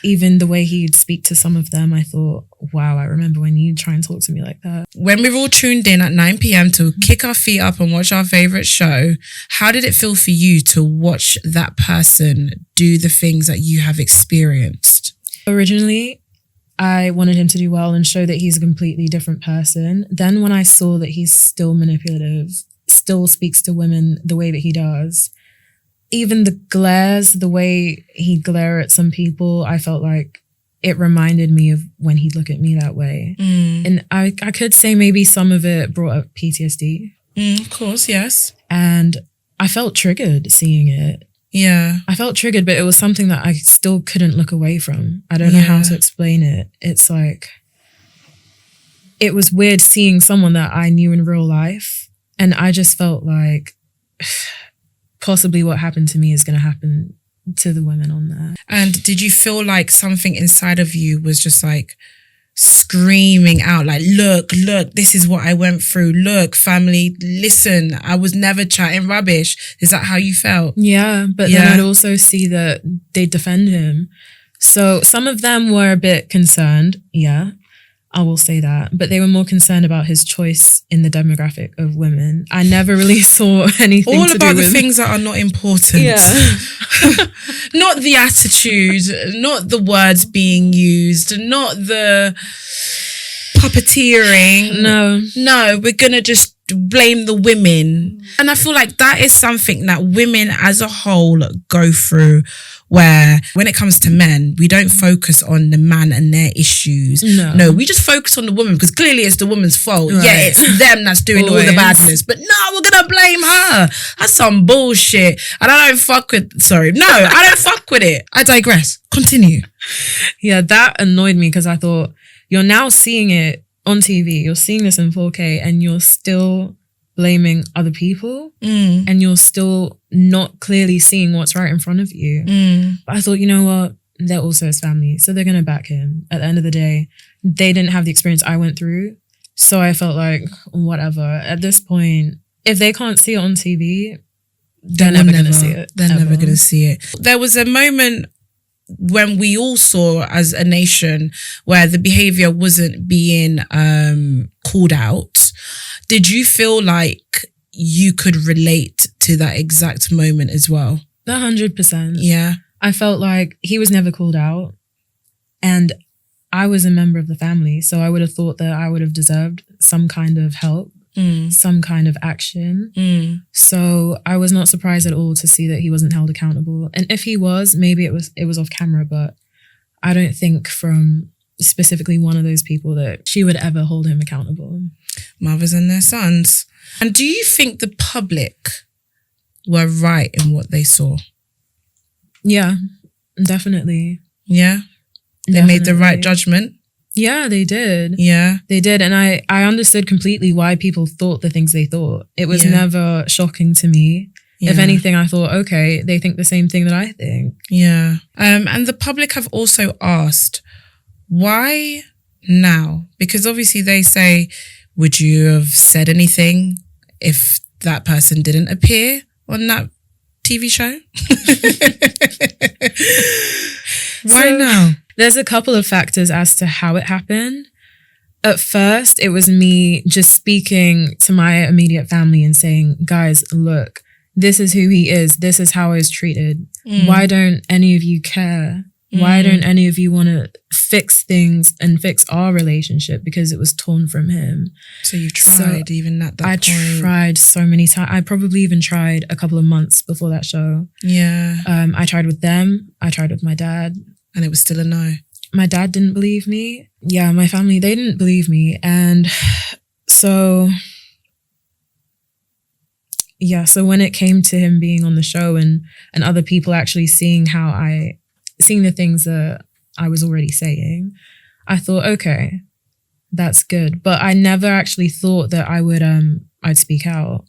Even the way he'd speak to some of them, I thought, wow, I remember when you'd try and talk to me like that. When we're all tuned in at 9 p.m. to kick our feet up and watch our favourite show, how did it feel for you to watch that person do the things that you have experienced? Originally, I wanted him to do well and show that he's a completely different person. Then when I saw that he's still manipulative, still speaks to women the way that he does, even the glares, the way he'd glare at some people, I felt like it reminded me of when he'd look at me that way. And I could say maybe some of it brought up PTSD. Of course, yes. And I felt triggered seeing it. Yeah. I felt triggered, but it was something that I still couldn't look away from. I don't know how to explain it. It's like, it was weird seeing someone that I knew in real life. And I just felt like possibly what happened to me is going to happen to the women on there. And did you feel like something inside of you was just like screaming out like, look, this is what I went through. Look, family, listen, I was never chatting rubbish. Is that how you felt? Yeah, but then I'd also see that they defend him. So some of them were a bit concerned. Yeah, I will say that. But they were more concerned about his choice in the demographic of women. I never really saw anything all to about do the with things that are not important. Yeah. Not the attitude, not the words being used, not the puppeteering. No, we're going to just blame the women. And I feel like that is something that women as a whole go through, where when it comes to men, we don't focus on the man and their issues. No, we just focus on the woman because clearly it's the woman's fault. Right. Yeah, it's them that's doing all the badness. But no, we're going to blame her. That's some bullshit. And I don't fuck with, I don't fuck with it. I digress. Continue. Yeah, that annoyed me because I thought, you're now seeing it on TV, you're seeing this in 4K and you're still blaming other people and you're still not clearly seeing what's right in front of you. But I thought, you know what? They're also his family, so they're going to back him. At the end of the day, they didn't have the experience I went through. So I felt like, whatever. At this point, if they can't see it on TV, they're never going to see it. They're never going to see it. There was a moment when we all saw as a nation where the behavior wasn't being called out. Did you feel like you could relate to that exact moment as well? 100%. Yeah. I felt like he was never called out and I was a member of the family. So I would have thought that I would have deserved some kind of help, some kind of action. So I was not surprised at all to see that he wasn't held accountable. And if he was, maybe it was off camera, but I don't think from specifically one of those people that she would ever hold him accountable. Mothers and their sons. And do you think the public were right in what they saw? Yeah, definitely. Yeah? They made the right judgment? Yeah, they did. Yeah. They did. And I understood completely why people thought the things they thought. It was never shocking to me. Yeah. If anything, I thought, okay, they think the same thing that I think. Yeah. And the public have also asked, why now? Because obviously they say, would you have said anything if that person didn't appear on that TV show? Why now? There's a couple of factors as to how it happened. At first, it was me just speaking to my immediate family and saying, guys, look, this is who he is. This is how I was treated. Why don't any of you care? Why don't any of you want to fix things and fix our relationship because it was torn from him? So you tried even at that point? I tried so many times. I probably even tried a couple of months before that show. Yeah. I tried with them. I tried with my dad. And it was still a no. My dad didn't believe me. Yeah, my family, they didn't believe me. And so... yeah, so when it came to him being on the show and other people actually seeing the things that I was already saying, I thought, okay, that's good. But I never actually thought that I'd speak out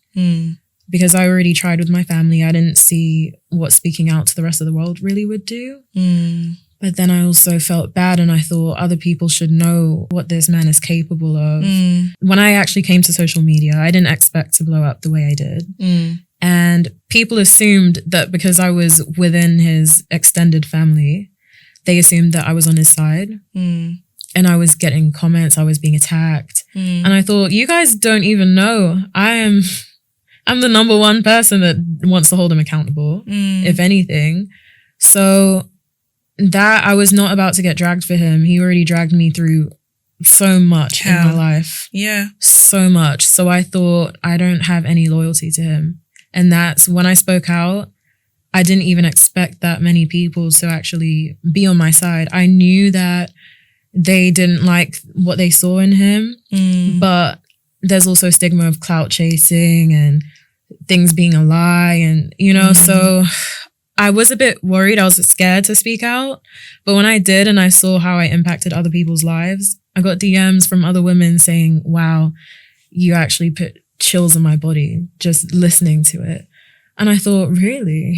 because I already tried with my family. I didn't see what speaking out to the rest of the world really would do. But then I also felt bad and I thought other people should know what this man is capable of. When I actually came to social media, I didn't expect to blow up the way I did. And people assumed that because I was within his extended family, they assumed that I was on his side. And I was getting comments, I was being attacked. And I thought, you guys don't even know. I'm the number one person that wants to hold him accountable, if anything. So that I was not about to get dragged for him. He already dragged me through so much in my life. Yeah. So much. So I thought I don't have any loyalty to him. And that's when I spoke out. I didn't even expect that many people to actually be on my side. I knew that they didn't like what they saw in him, but there's also a stigma of clout chasing and things being a lie and, so I was a bit worried. I was scared to speak out. But when I did and I saw how I impacted other people's lives, I got DMs from other women saying, wow, you actually put chills on my body just listening to it. And I thought, really?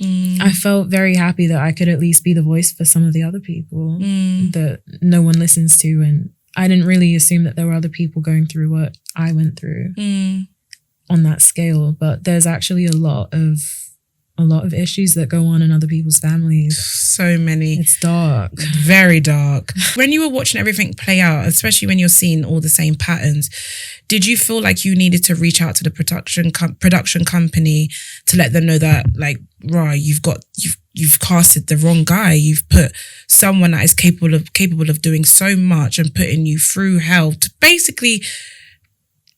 I felt very happy that I could at least be the voice for some of the other people that no one listens to. And I didn't really assume that there were other people going through what I went through on that scale. But there's actually a lot of issues that go on in other people's families. So many. It's dark. Very dark. When you were watching everything play out, especially when you're seeing all the same patterns, did you feel like you needed to reach out to the production company to let them know that, like, right, you've casted the wrong guy. You've put someone that is capable of doing so much and putting you through hell to basically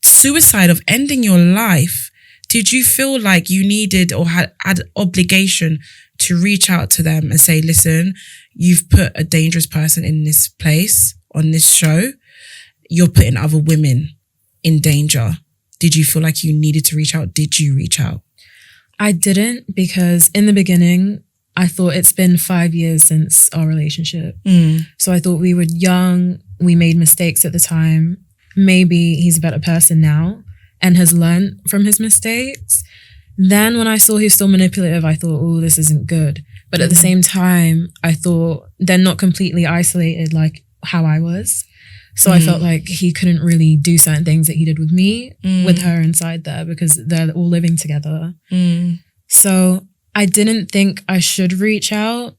suicide, of ending your life. Did you feel like you needed or had obligation to reach out to them and say, listen, you've put a dangerous person in this place on this show. You're putting other women in danger. Did you feel like you needed to reach out? Did you reach out? I didn't, because in the beginning, I thought it's been 5 years since our relationship. So I thought we were young. We made mistakes at the time. Maybe he's a better person now. and has learned from his mistakes. Then when I saw he was still manipulative, I thought, oh, this isn't good. But at the same time, I thought they're not completely isolated like how I was. So I felt like he couldn't really do certain things that he did with me, with her inside there, because they're all living together. So I didn't think I should reach out.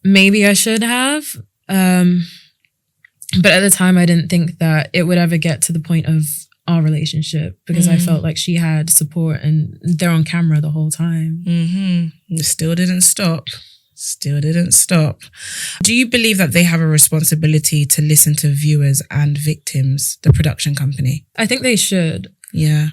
Maybe I should have. But at the time, I didn't think that it would ever get to the point of our relationship, because I felt like she had support and they're on camera the whole time. It still didn't stop. Do you believe that they have a responsibility to listen to viewers and victims, the production company? I think they should. Yeah.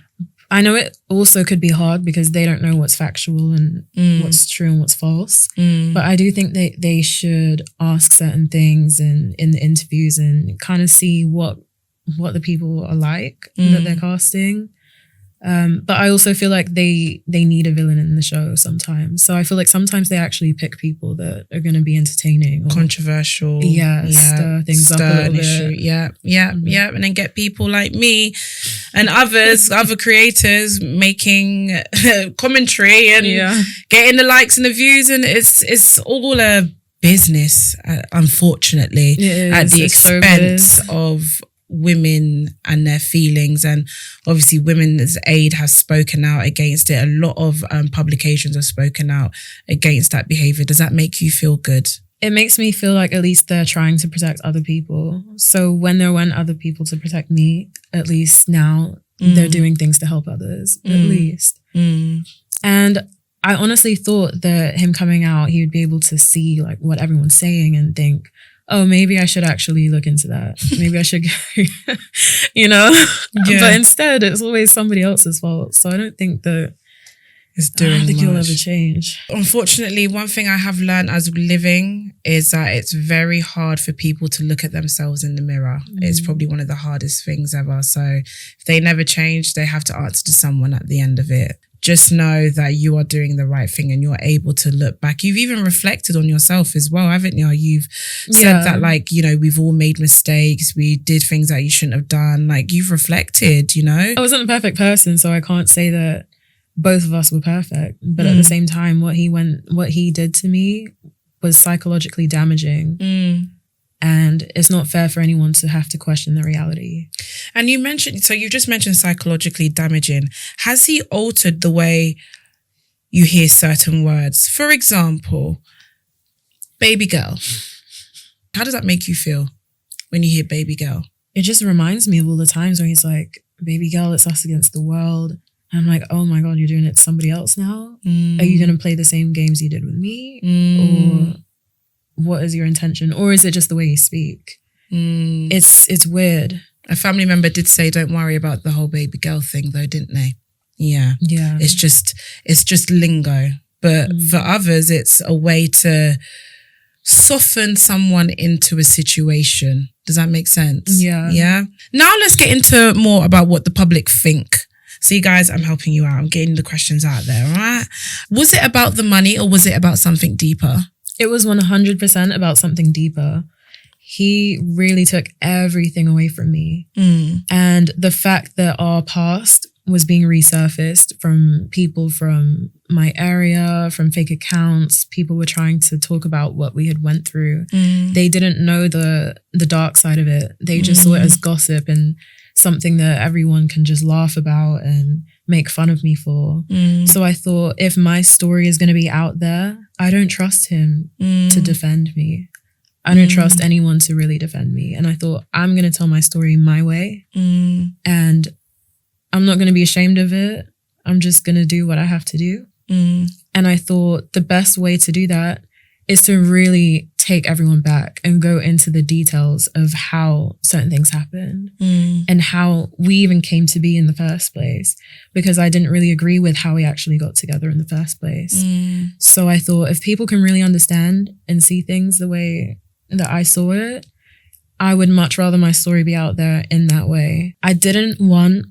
I know it also could be hard because they don't know what's factual and what's true and what's false. But I do think they should ask certain things in the interviews and kind of see what the people are like that they're casting. But I also feel like they need a villain in the show sometimes. So I feel like sometimes they actually pick people that are going to be entertaining. Or, controversial. Stir things up a little bit. Yeah. And then get people like me and other creators making commentary and getting the likes and the views. And it's all a business, unfortunately, at the expense of women and their feelings. And obviously Women's Aid has spoken out against it. A lot of publications have spoken out against that behaviour. Does that make you feel good? It makes me feel like at least they're trying to protect other people. So when there weren't other people to protect me, at least now they're doing things to help others, at least. And I honestly thought that him coming out, he would be able to see like what everyone's saying and think, oh, maybe I should actually look into that. Maybe I should go, you know? But instead, it's always somebody else's fault. So I don't think that it'll ever change. Unfortunately, one thing I have learned as living is that it's very hard for people to look at themselves in the mirror. It's probably one of the hardest things ever. So if they never change, they have to answer to someone at the end of it. Just know that you are doing the right thing and you're able to look back. You've even reflected on yourself as well, haven't you? You've said that, like, you know, we've all made mistakes. We did things that you shouldn't have done. Like, you've reflected, you know? I wasn't a perfect person, so I can't say that both of us were perfect. But at the same time, what he did to me was psychologically damaging. And it's not fair for anyone to have to question the reality. And you've just mentioned psychologically damaging. Has he altered the way you hear certain words? For example, baby girl. How does that make you feel when you hear baby girl? It just reminds me of all the times where he's like, baby girl, it's us against the world. And I'm like, oh my God, you're doing it to somebody else now? Are you going to play the same games you did with me? Or what is your intention? Or is it just the way you speak? It's weird. A family member did say, don't worry about the whole baby girl thing though, didn't they? Yeah. It's just lingo. But for others, it's a way to soften someone into a situation. Does that make sense? Yeah. Now let's get into more about what the public think. See, guys, I'm helping you out. I'm getting the questions out there, all right? Was it about the money or was it about something deeper? It was 100% about something deeper. He really took everything away from me. And the fact that our past was being resurfaced from people from my area, from fake accounts, people were trying to talk about what we had went through. They didn't know the dark side of it. They just saw it as gossip and something that everyone can just laugh about and make fun of me for. So I thought, if my story is going to be out there, I don't trust him to defend me. I don't trust anyone to really defend me. And I thought, I'm going to tell my story my way. And I'm not going to be ashamed of it. I'm just going to do what I have to do. And I thought the best way to do that is to really take everyone back and go into the details of how certain things happened and how we even came to be in the first place, because I didn't really agree with how we actually got together in the first place. So I thought, if people can really understand and see things the way that I saw it, I would much rather my story be out there in that way. I didn't want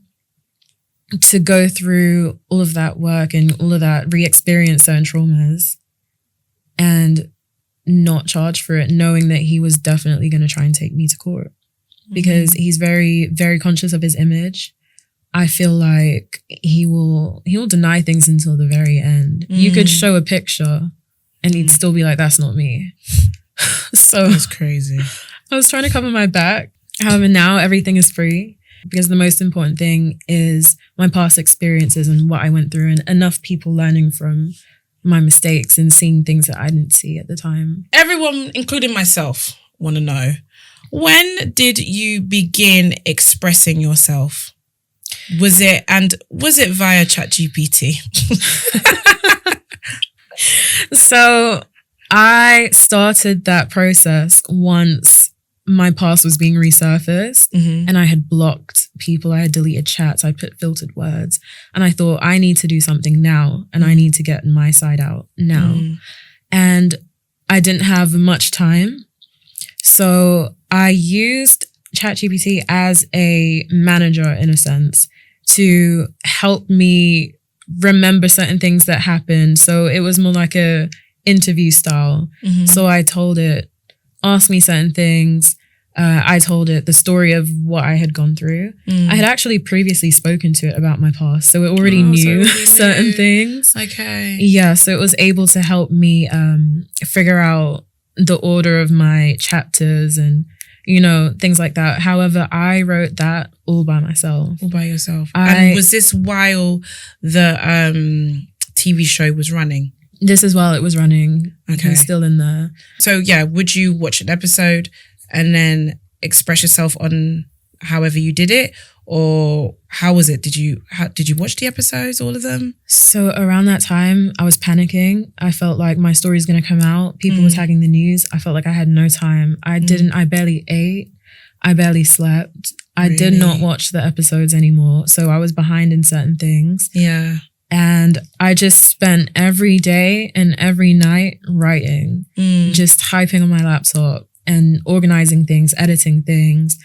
to go through all of that work and all of that, re-experience certain traumas and not charge for it, knowing that he was definitely going to try and take me to court, because he's very, very conscious of his image. I feel like he will deny things until the very end. You could show a picture and he'd still be like, that's not me. So that's crazy. I was trying to cover my back. However, now everything is free because the most important thing is my past experiences and what I went through, and enough people learning from my mistakes and seeing things that I didn't see at the time. Everyone, including myself, want to know, when did you begin expressing yourself? Was it via ChatGPT? So I started that process once my past was being resurfaced, and I had blocked people. I had deleted chats. I put filtered words, and I thought, I need to do something now, and I need to get my side out now. And I didn't have much time. So I used ChatGPT as a manager, in a sense, to help me remember certain things that happened. So it was more like a interview style. So I told it, ask me certain things. I told it the story of what I had gone through. I had actually previously spoken to it about my past, so it already knew certain things. Okay. Yeah, so it was able to help me figure out the order of my chapters and, you know, things like that. However, I wrote that all by myself. All by yourself. And was this while the TV show was running? This is while it was running. Okay. It was still in there. So yeah, would you watch an episode and then express yourself on however you did it? Or how was it? Did you watch the episodes, all of them? So around that time, I was panicking. I felt like my story's going to come out. People were tagging the news. I felt like I had no time. I barely ate. I barely slept. I did not watch the episodes anymore. So I was behind in certain things. Yeah. And I just spent every day and every night writing, just typing on my laptop and organizing things, editing things.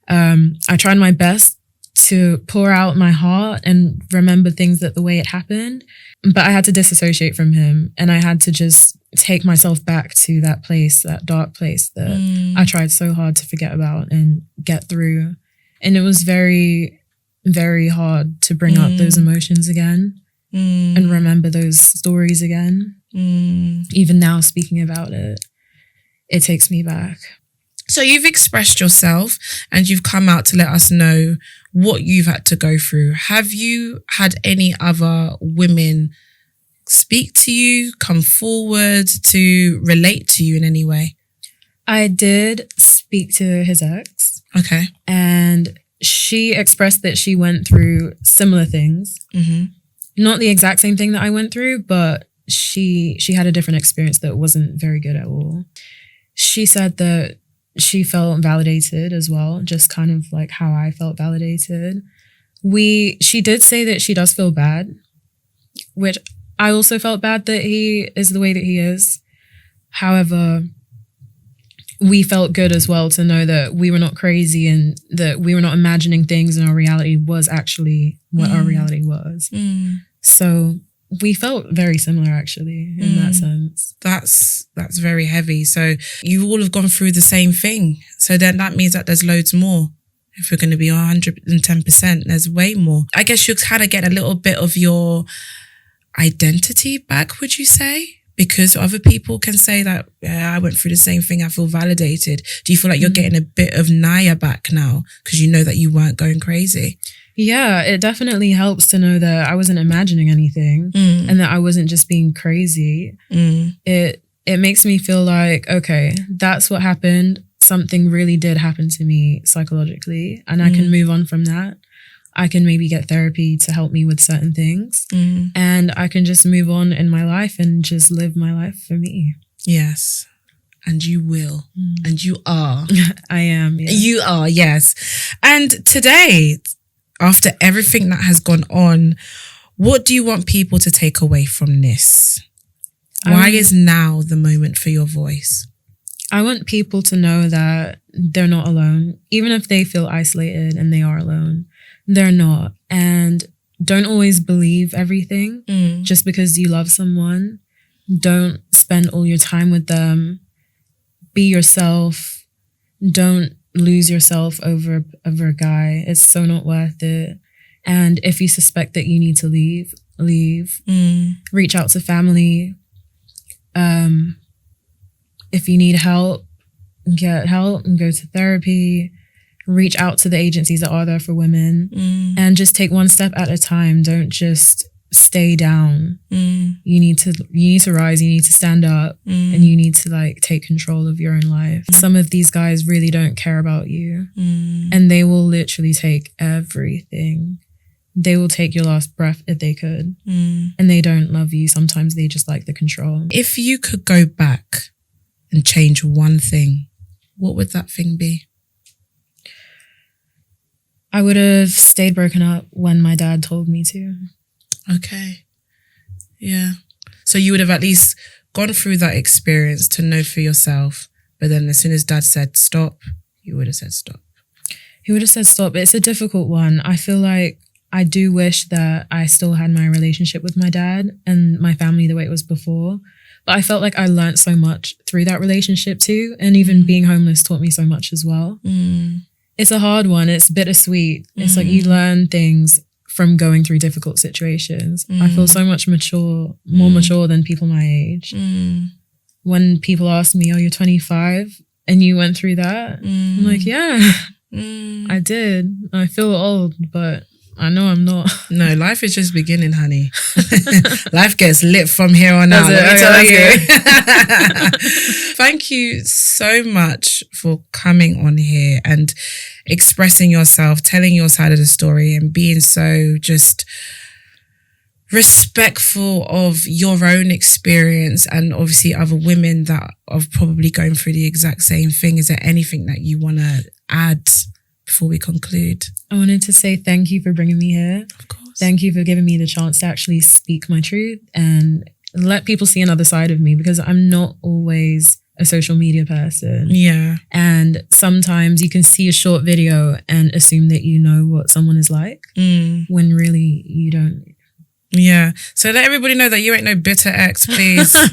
I tried my best to pour out my heart and remember things the way it happened. But I had to disassociate from him, and I had to just take myself back to that place, that dark place that I tried so hard to forget about and get through. And it was very, very hard to bring up those emotions again and remember those stories again. Even now, speaking about it, it takes me back. So you've expressed yourself and you've come out to let us know what you've had to go through. Have you had any other women speak to you, come forward to relate to you in any way? I did speak to his ex. Okay. And she expressed that she went through similar things. Not the exact same thing that I went through, but she had a different experience that wasn't very good at all. She said that she felt validated as well, just kind of like how I felt validated. She did say that she does feel bad, which I also felt bad that he is the way that he is. However, we felt good as well to know that we were not crazy and that we were not imagining things, and our reality was actually what our reality was. So we felt very similar, actually, in that sense. That's very heavy. So you all have gone through the same thing. So then that means that there's loads more. If we're going to be 110%, there's way more. I guess you're kind of getting a little bit of your identity back, would you say? Because other people can say that, yeah, I went through the same thing, I feel validated. Do you feel like you're getting a bit of Niah back now because you know that you weren't going crazy? Yeah, it definitely helps to know that I wasn't imagining anything and that I wasn't just being crazy. It makes me feel like, okay, that's what happened. Something really did happen to me psychologically, and I can move on from that. I can maybe get therapy to help me with certain things, and I can just move on in my life and just live my life for me. Yes. And you will. And you are. I am. Yeah. You are, yes. And today, after everything that has gone on, what do you want people to take away from this? Why is now the moment for your voice? I want people to know that they're not alone. Even if they feel isolated and they are alone, they're not. And don't always believe everything just because you love someone. Don't spend all your time with them. Be yourself. Don't lose yourself over a guy. It's so not worth it. And if you suspect that you need to leave. Reach out to family. If you need help, get help and go to therapy. Reach out to the agencies that are there for women, and just take one step at a time. Don't just stay down. You need to rise, you need to stand up, and you need to like take control of your own life. Some of these guys really don't care about you, and they will literally take everything. They will take your last breath if they could, and they don't love you. Sometimes they just like the control. If you could go back and change one thing, what would that thing be? I would have stayed broken up when my dad told me to. Okay. Yeah. So you would have at least gone through that experience to know for yourself, but then as soon as dad said stop, you would have said stop. He would have said stop. It's a difficult one. I feel like I do wish that I still had my relationship with my dad and my family the way it was before. But I felt like I learned so much through that relationship too. And even being homeless taught me so much as well. It's a hard one. It's bittersweet. It's like you learn things from going through difficult situations. I feel so much more mature than people my age. When people ask me, oh, you're 25 and you went through that? I'm like, yeah, I did. I feel old, but I know I'm not. No, life is just beginning, honey. Life gets lit from here on out. Let me tell you. Thank you so much for coming on here and expressing yourself, telling your side of the story, and being so just respectful of your own experience and obviously other women that are probably going through the exact same thing. Is there anything that you want to add before we conclude? I wanted to say thank you for bringing me here. Of course. Thank you for giving me the chance to actually speak my truth and let people see another side of me, because I'm not always a social media person. Yeah. And sometimes you can see a short video and assume that you know what someone is like when really you don't. Yeah. So let everybody know that you ain't no bitter ex, please.